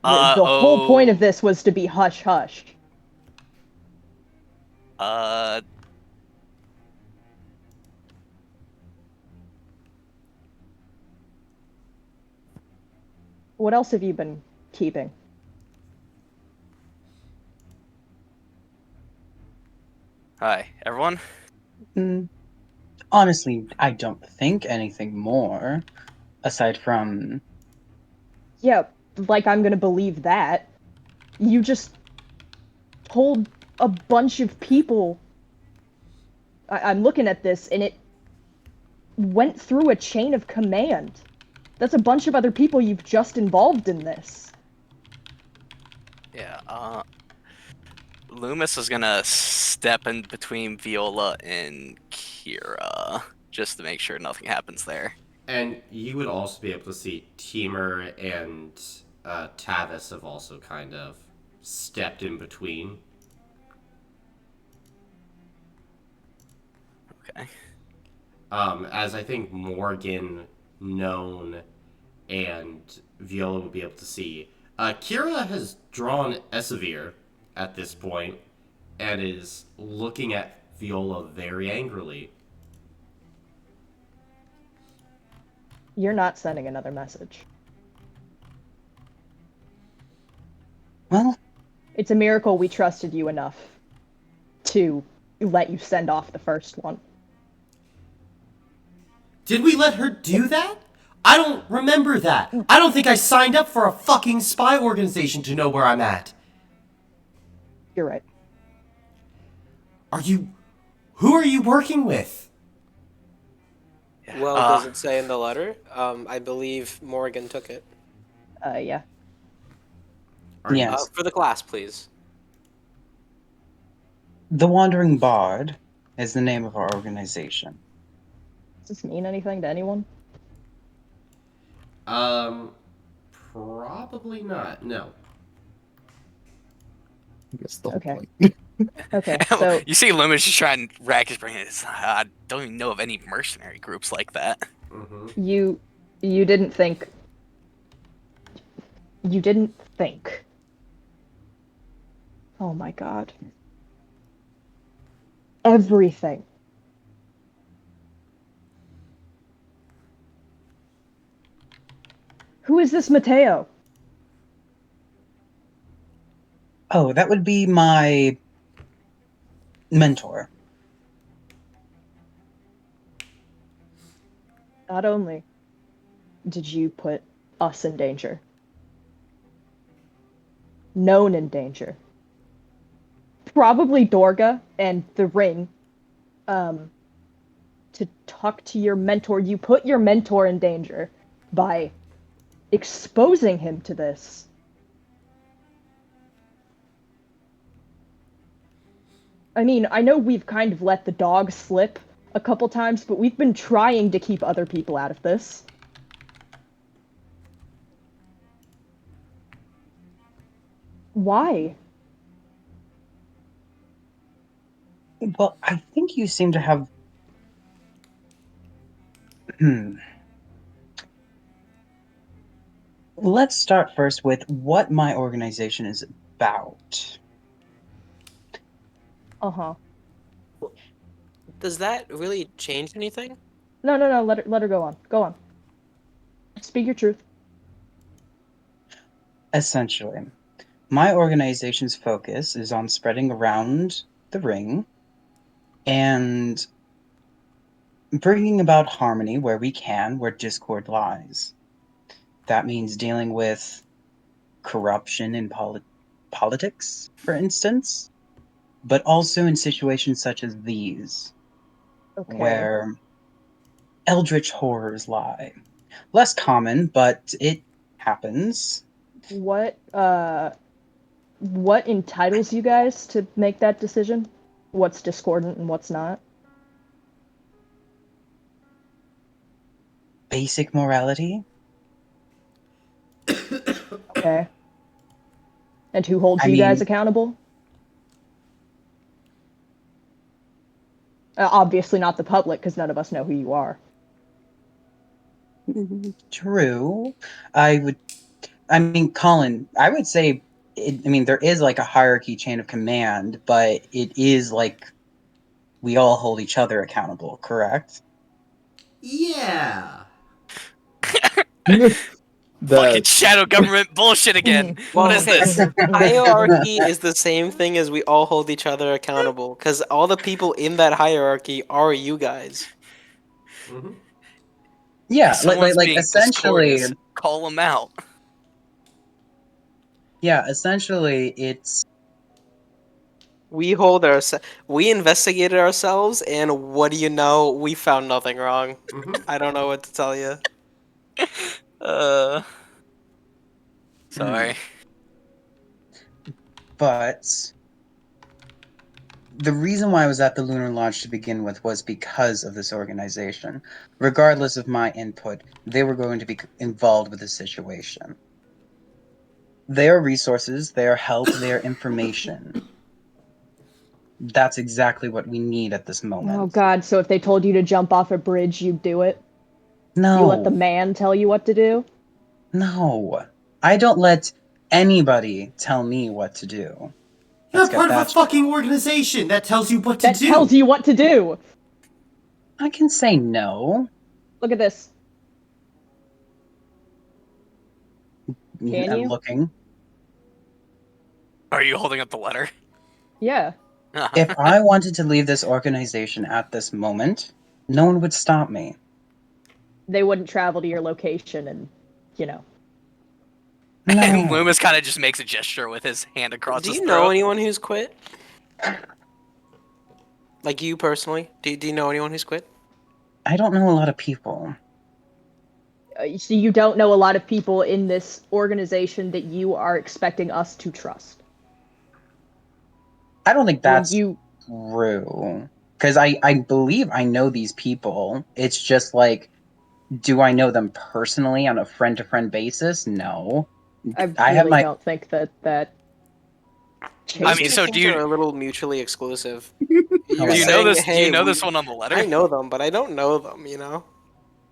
The whole point of this was to be hush-hush. Uh, What else have you been keeping? Hi, everyone. Honestly, I don't think anything more, aside from... Yeah, like I'm gonna believe that. You just told a bunch of people. I'm looking at this, and it went through a chain of command. That's a bunch of other people you've just involved in this. Yeah, Loomis is gonna step in between Viola and Kira just to make sure nothing happens there. And you would also be able to see Teamer and Tavis have also kind of stepped in between. Okay. As I think Morgan, Known, and Viola will be able to see. Kira has drawn Esavir at this point and is looking at Viola very angrily. You're not sending another message. Well, It's a miracle we trusted you enough to let you send off the first one. Did we let her do that? I don't remember that. I don't think I signed up for a fucking spy organization to know where I'm at. You're right. Are you... Who are you working with? Well, does it say in the letter? I believe Morgan took it. Yeah. yes. For the class, please. The Wandering Bard is the name of our organization. Does this mean anything to anyone? Probably not. No. That's the whole Okay. point. Okay, so You see Loomis just trying to rack his brain. I don't even know of any mercenary groups like that. you didn't think oh my god, everything. Who is this Mateo? Oh, that would be my mentor. Not only did you put us in danger, known in danger, probably Dorga and the ring, to talk to your mentor, you put your mentor in danger by exposing him to this. I mean, I know we've kind of let the dog slip a couple times, but we've been trying to keep other people out of this. Why? Well, I think you seem to have... Let's start first with what my organization is about. Uh-huh. Does that really change anything? No, no, no, let her go on. Go on. Speak your truth. Essentially, my organization's focus is on spreading around the ring and bringing about harmony where we can, where discord lies. That means dealing with corruption in politics, for instance, but also in situations such as these, Okay. where eldritch horrors lie. Less common, but it happens. What what entitles you guys to make that decision? What's discordant and what's not? Basic morality? Okay. And who holds I you guys mean, accountable? Obviously not the public, because none of us know who you are. true. I mean, Colin, I would say, I mean, there is like a hierarchy chain of command, but it is like we all hold each other accountable, correct? Yeah. Fucking That shadow government bullshit again. What is Well, this? hierarchy is the same thing as we all hold each other accountable, because all the people in that hierarchy are you guys. Mm-hmm. Yeah, If someone's like being essentially, discourteous, call them out. yeah, essentially, it's We investigated ourselves, and what do you know? We found nothing wrong. Mm-hmm. I don't know what to tell you. Uh, hmm, sorry. but the reason why I was at the Lunar Lodge to begin with was because of this organization. Regardless of my input, they were going to be involved with the situation. Their resources, their help, their information. That's exactly what we need at this Oh moment. god, so if they told you to jump off a bridge, you'd do it? You let the No, man tell you what to do? no. I don't let anybody tell me what to do. You're Let's get part of a that straight. fucking organization that tells you what to That tells do. you what to do! I can say no. Look at this. Can I'm you? looking. Are you holding up the letter? Yeah. If I wanted to leave this organization at this moment, no one would stop me. They wouldn't travel to your location and, you know. No, Loomis kind of just makes a gesture with his hand across Do his you know throat. anyone who's quit? Like you personally? Do you know anyone who's quit? I don't know a lot of people. So you don't know a lot of people in this organization that you are expecting us to trust. I don't think When that's you true. Because I believe I know these people. It's just like, do I know them personally on a friend to friend basis? No. I I have really my. don't think that I These mean, two changes. so do things are you a little mutually exclusive. How You're do you about know that? saying, this? Do you "Hey, know this one on the letter? I know them, but I don't know them." You know.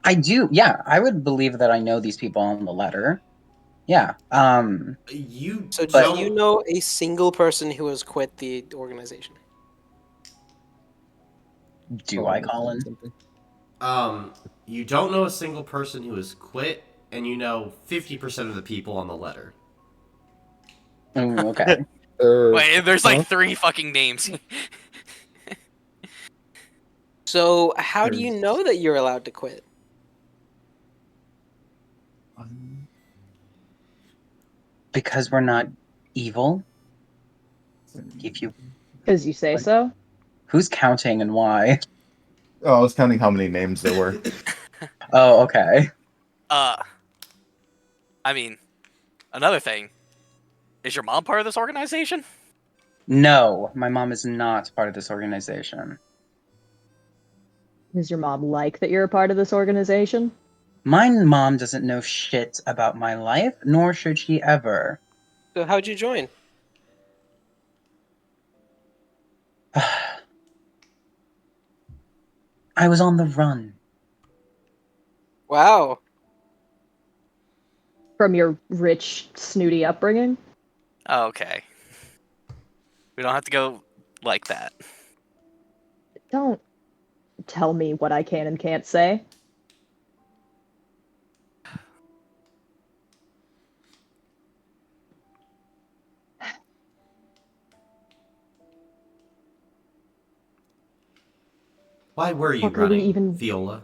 I do. Yeah, I would believe that I know these people on the letter. Yeah. You So, do But you don't. know a single person who has quit the organization? do I, Colin was saying Colin? something. You don't know a single person who has quit, and you know 50% of the people on the letter. Oh, okay. Wait, there's like Huh? three fucking names. So, how do you There's know that you're allowed to quit? Because we're not evil. If you, Because you say so? who's counting and why? Oh, I was counting how many names there were. Oh, okay. uh, I mean, another thing is your mom part of this organization? No, my mom is not part of this organization. Does your mom like that you're a part of this organization? My mom doesn't know shit about my life, nor should she ever. So, how'd you join? I was on the run. Wow. From your rich, snooty upbringing? Oh, okay. We don't have to go like that. Don't tell me what I can and can't say. Why were you Fuck are we running, even. Viola?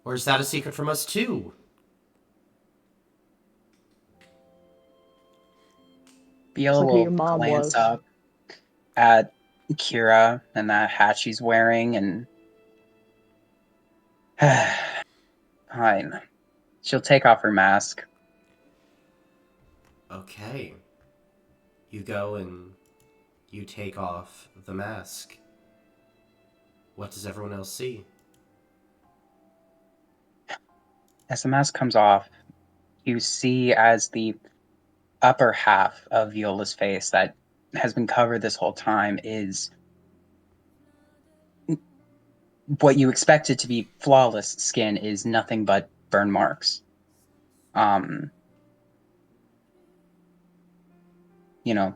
Or is that a secret from us too? Just Biela like who your will mom glance was. up at Kira and that hat she's wearing, and Fine. She'll take off her mask. Okay. You go and you take off the mask. What does everyone else see? As the mask comes off, you see as the upper half of Viola's face that has been covered this whole time is what you expected to be flawless skin is nothing but burn marks. Um,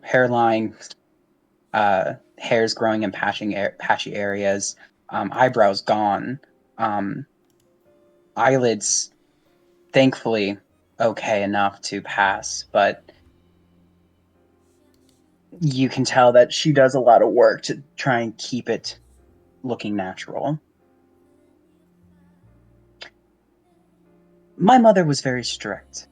Hairline, hairs growing in patchy areas, eyebrows gone, um, eyelids, thankfully, okay enough to pass, but you can tell that she does a lot of work to try and keep it looking natural. My mother was very strict.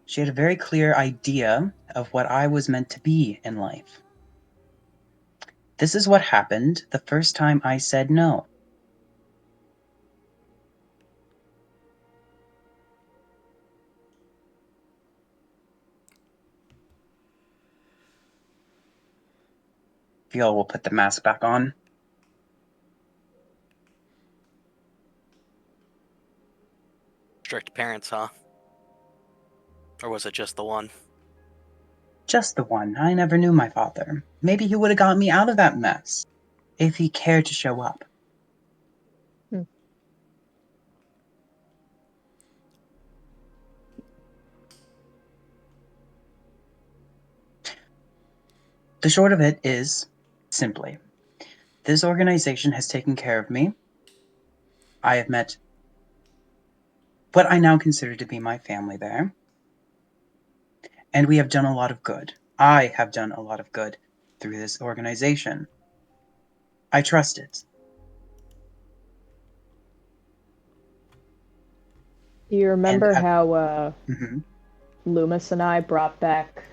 She had a very clear idea of what I was meant to be in life. This is what happened the first time I said no. Viola will put the mask back on. Strict parents, huh? Or was it just the one? Just the one. I never knew my father. Maybe he would have got me out of that mess if he cared to show up. Hmm. The short of it is, simply, this organization has taken care of me. I have met what I now consider to be my family there. And we have done a lot of good. I have done a lot of good through this organization. I trust it. Do you And remember how mhm. Loomis and I brought back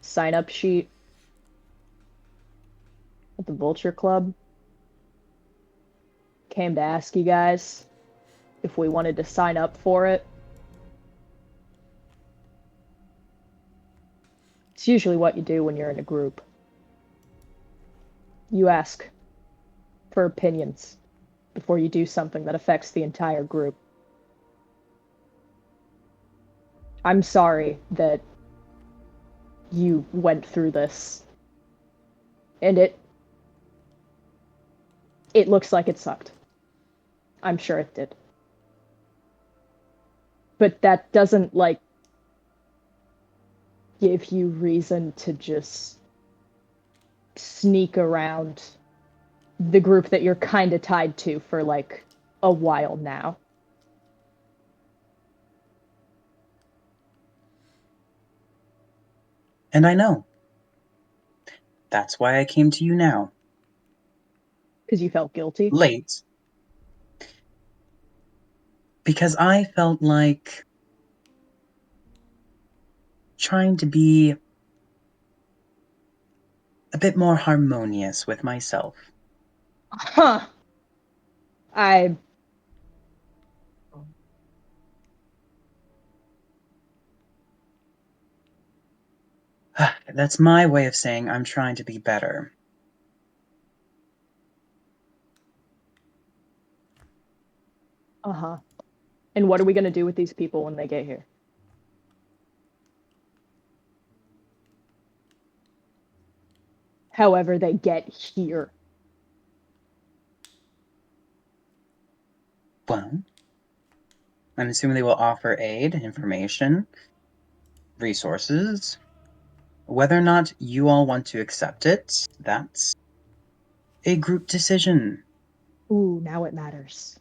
sign-up sheet at the Vulture Club? Came to ask you guys if we wanted to sign up for it. It's usually what you do when you're in a group. You ask for opinions before you do something that affects the entire group. I'm sorry that you went through this. And it looks like it sucked. I'm sure it did. But that doesn't like give you reason to just sneak around the group that you're kind of tied to for like a while now. And I know. That's why I came to you now. Because you felt guilty. Late. Because I felt like trying to be a bit more harmonious with myself. Huh. I That's my way of saying I'm trying to be better. Uh-huh. And what are we going to do with these people when they get here? However they get here. Well, I'm assuming they will offer aid, information, resources. Whether or not you all want to accept it, that's a group decision. Ooh, now it matters.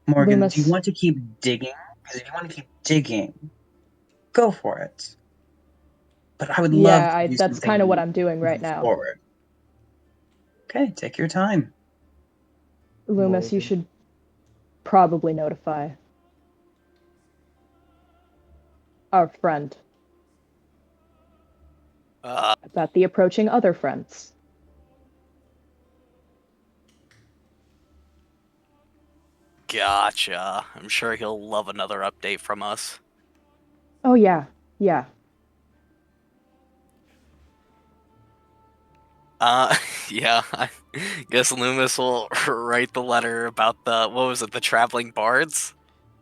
Morgan, do you Loomis. want to keep digging? Because if you want to keep digging, go for it. But I would love to do That's kind of what something I'm doing right moving now. forward. Okay, take your time. Loomis, you Morgan. should probably notify our friend. about the approaching other friends. Gotcha. I'm sure he'll love another update from us. Oh, yeah, yeah. Yeah, I guess Loomis will write the letter about the, what was it, the traveling bards?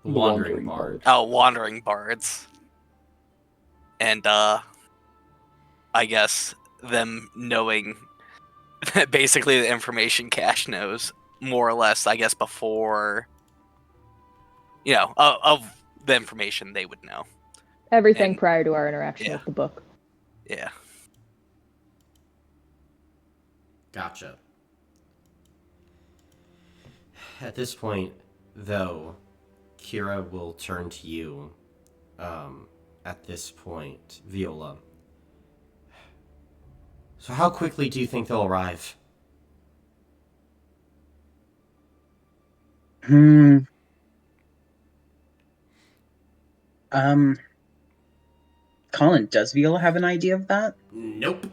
The Wandering Bard. Oh, wandering bards. And, I guess them knowing basically the information Cash knows, more or less, I guess, before, of the information they would know. Everything And, prior to our interaction yeah. with the book. Yeah. Gotcha. At this point, though, Kira will turn to you. At this point, Viola. So how quickly do you think they'll arrive? Hmm. Um, Colin, does Viola have an idea of that? Nope.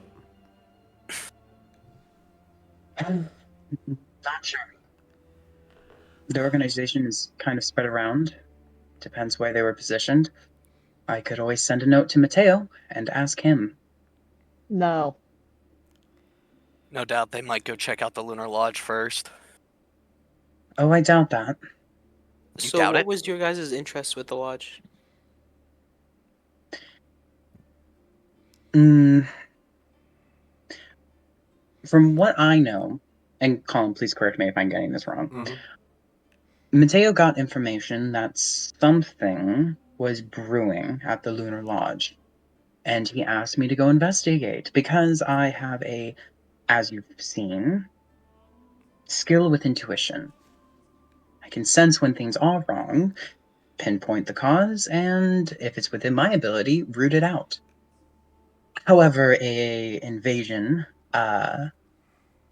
Not sure. The organization is kind of spread around. Depends where they were positioned. I could always send a note to Mateo and ask him. No. No doubt they might go check out the Lunar Lodge first. Oh, I doubt that. You So, doubt what it? was your guys' interest with the lodge? Mm, from what I know, and Colin, please correct me if I'm getting this wrong. Mm-hmm. Mateo got information that something was brewing at the Lunar Lodge, and he asked me to go investigate because I have as you've seen, skill with intuition. I can sense when things are wrong, pinpoint the cause, and if it's within my ability, root it out. However, a invasion by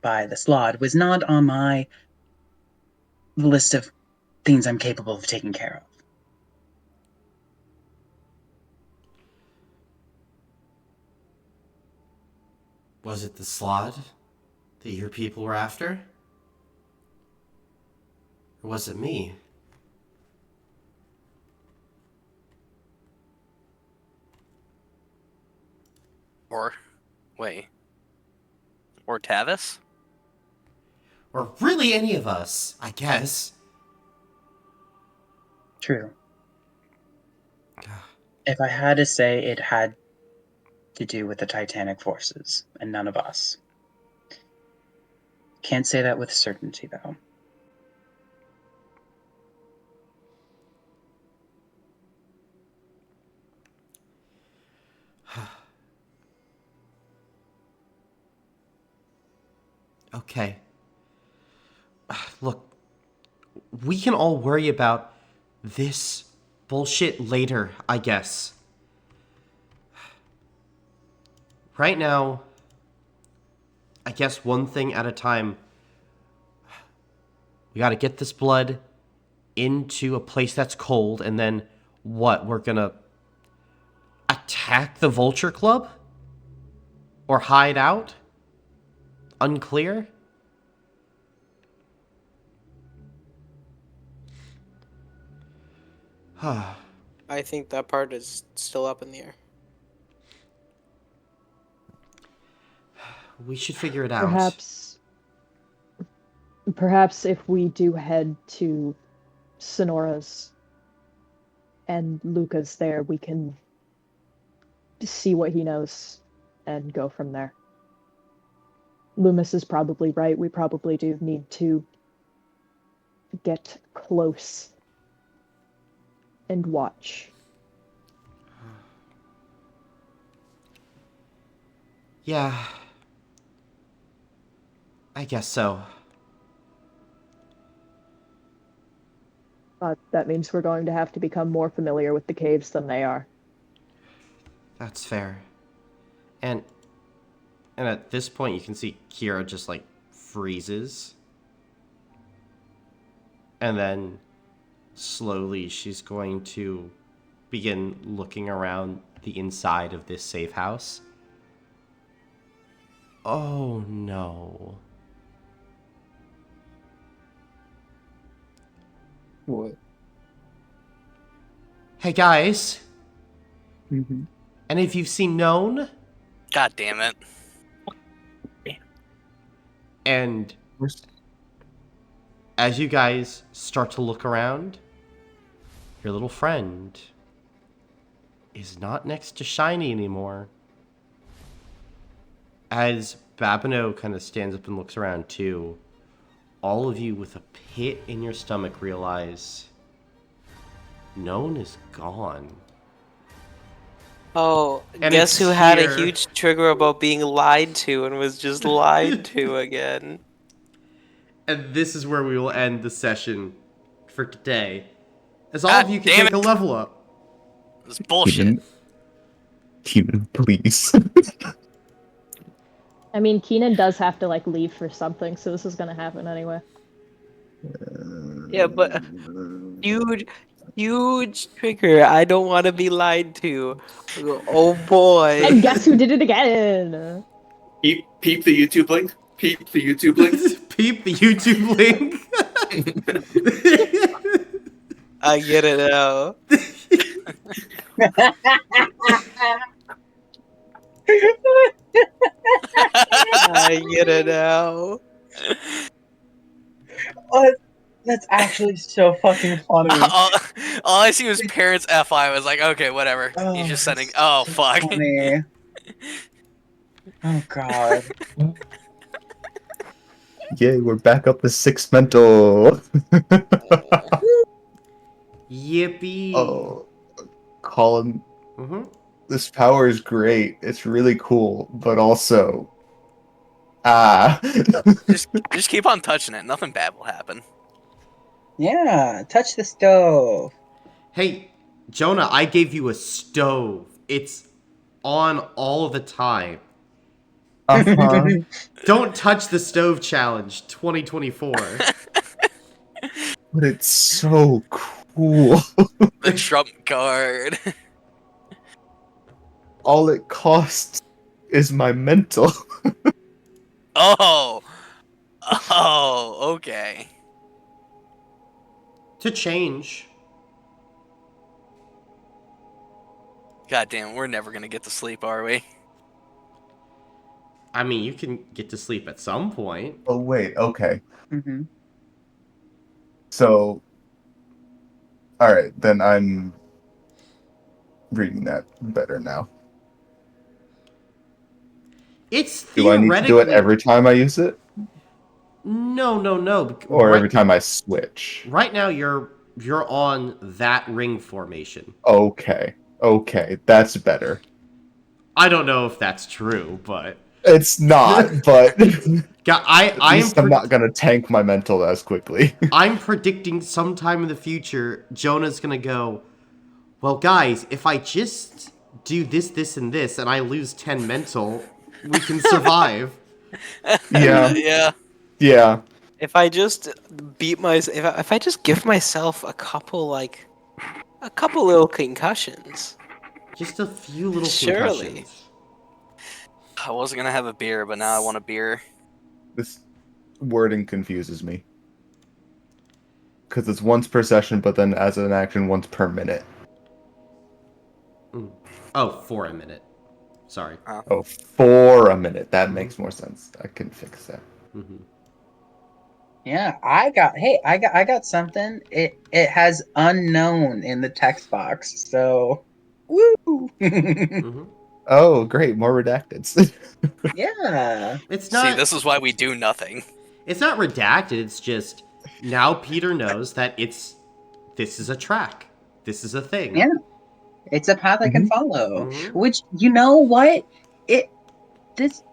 the Slod was not on my list of things I'm capable of taking care of. Was it the Slod that your people were after? Or was it me? Or, wait. Or Tavis? Or really any of us, I guess. True. If I had to say, it had to do with the Titanic forces, and none of us. Can't say that with certainty, though. Okay. Look, we can all worry about this bullshit later, I guess. Right now, I guess one thing at a time. We gotta get this blood into a place that's cold, and then what? We're gonna attack the Vulture Club? Or hide out? Unclear? I think that part is still up in the air. We should figure it out. Perhaps if we do head to Sonora's and Luca's there, we can see what he knows and go from there. Loomis is probably right. We probably do need to get close and watch. Yeah. I guess so. But that means we're going to have to become more familiar with the caves than they are. That's fair. And at this point you can see Kira just like freezes. And then slowly she's going to begin looking around the inside of this safe house. Oh no. What? Hey guys, Mm-hmm. any of you seen Known? God damn it. And as you guys start to look around, your little friend is not next to Shiny anymore. As Babino kind of stands up and looks around too, all of you with a pit in your stomach realize Known is gone. Oh, And guess it's who had a here. huge trigger about being lied to and was just lied to again? And this is where we will end the session for today. As all God of you can damn take a it. level up. This is bullshit. Keenan, please. I mean, Keenan does have to like leave for something, so this is gonna happen anyway. Yeah, but huge, huge trigger. I don't want to be lied to. Oh boy. And guess who did it again? Peep the YouTube link. Peep the YouTube link. Peep the YouTube link. I get it now. I get it now. Oh, that's actually so fucking funny. all I see was parents FI. I was like, okay, whatever. He's just sending. That's Oh, so fuck. funny. Oh god. Yay, we're back up to 6 mental. Yippee. Oh, Colin, Mm-hmm. this power is great. It's really cool, but also, Just keep on touching it. Nothing bad will happen. Yeah, touch the stove. Hey, Jonah, I gave you a stove. It's on all the time. uh-huh. Don't touch the stove challenge 2024. But it's so cool. The trump card. All it costs is my mental. Oh. Oh, okay. To change. God damn, we're never gonna get to sleep, are we? I mean, you can get to sleep at some point. Oh, wait, okay. Mm-hmm. So, alright, then I'm reading that better now. It's Do I need to do it every time I use it? No. Or right, every time I switch? right now, you're on that ring formation. Okay, that's better. I don't know if that's true, but It's not, but I at least I'm not gonna tank my mental as quickly. I'm predicting sometime in the future, Jonah's gonna go, well, guys, if I just do this, and this, and I lose 10 mental, we can survive. Yeah. Yeah. Yeah. If I just if I just give myself a couple little concussions. Just a few little Surely. concussions. I wasn't gonna have a beer, but now I want a beer. This wording confuses me. Because it's once per session, but then as an action, once per minute. Oh, for a minute. Sorry. Oh, for a minute. That makes more sense. I can fix that. Mm-hmm. Yeah, I got something. It has unknown in the text box, so woo. Mm-hmm. Oh, great. More redacted. Yeah. It's See, not. this is why we do nothing. It's not redacted. It's just now Peter knows that this is a track. This is a thing. Yeah. It's a path I can follow. Mhm. Which, you know what? This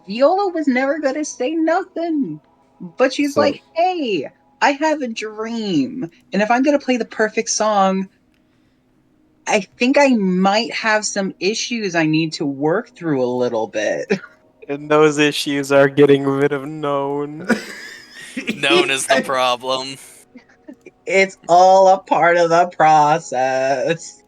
Viola was never gonna say nothing. But she's So- like, hey, I have a dream. And if I'm gonna play the perfect song, I think I might have some issues I need to work through a little bit. And those issues are getting rid of known. Known is the problem. It's all a part of the process.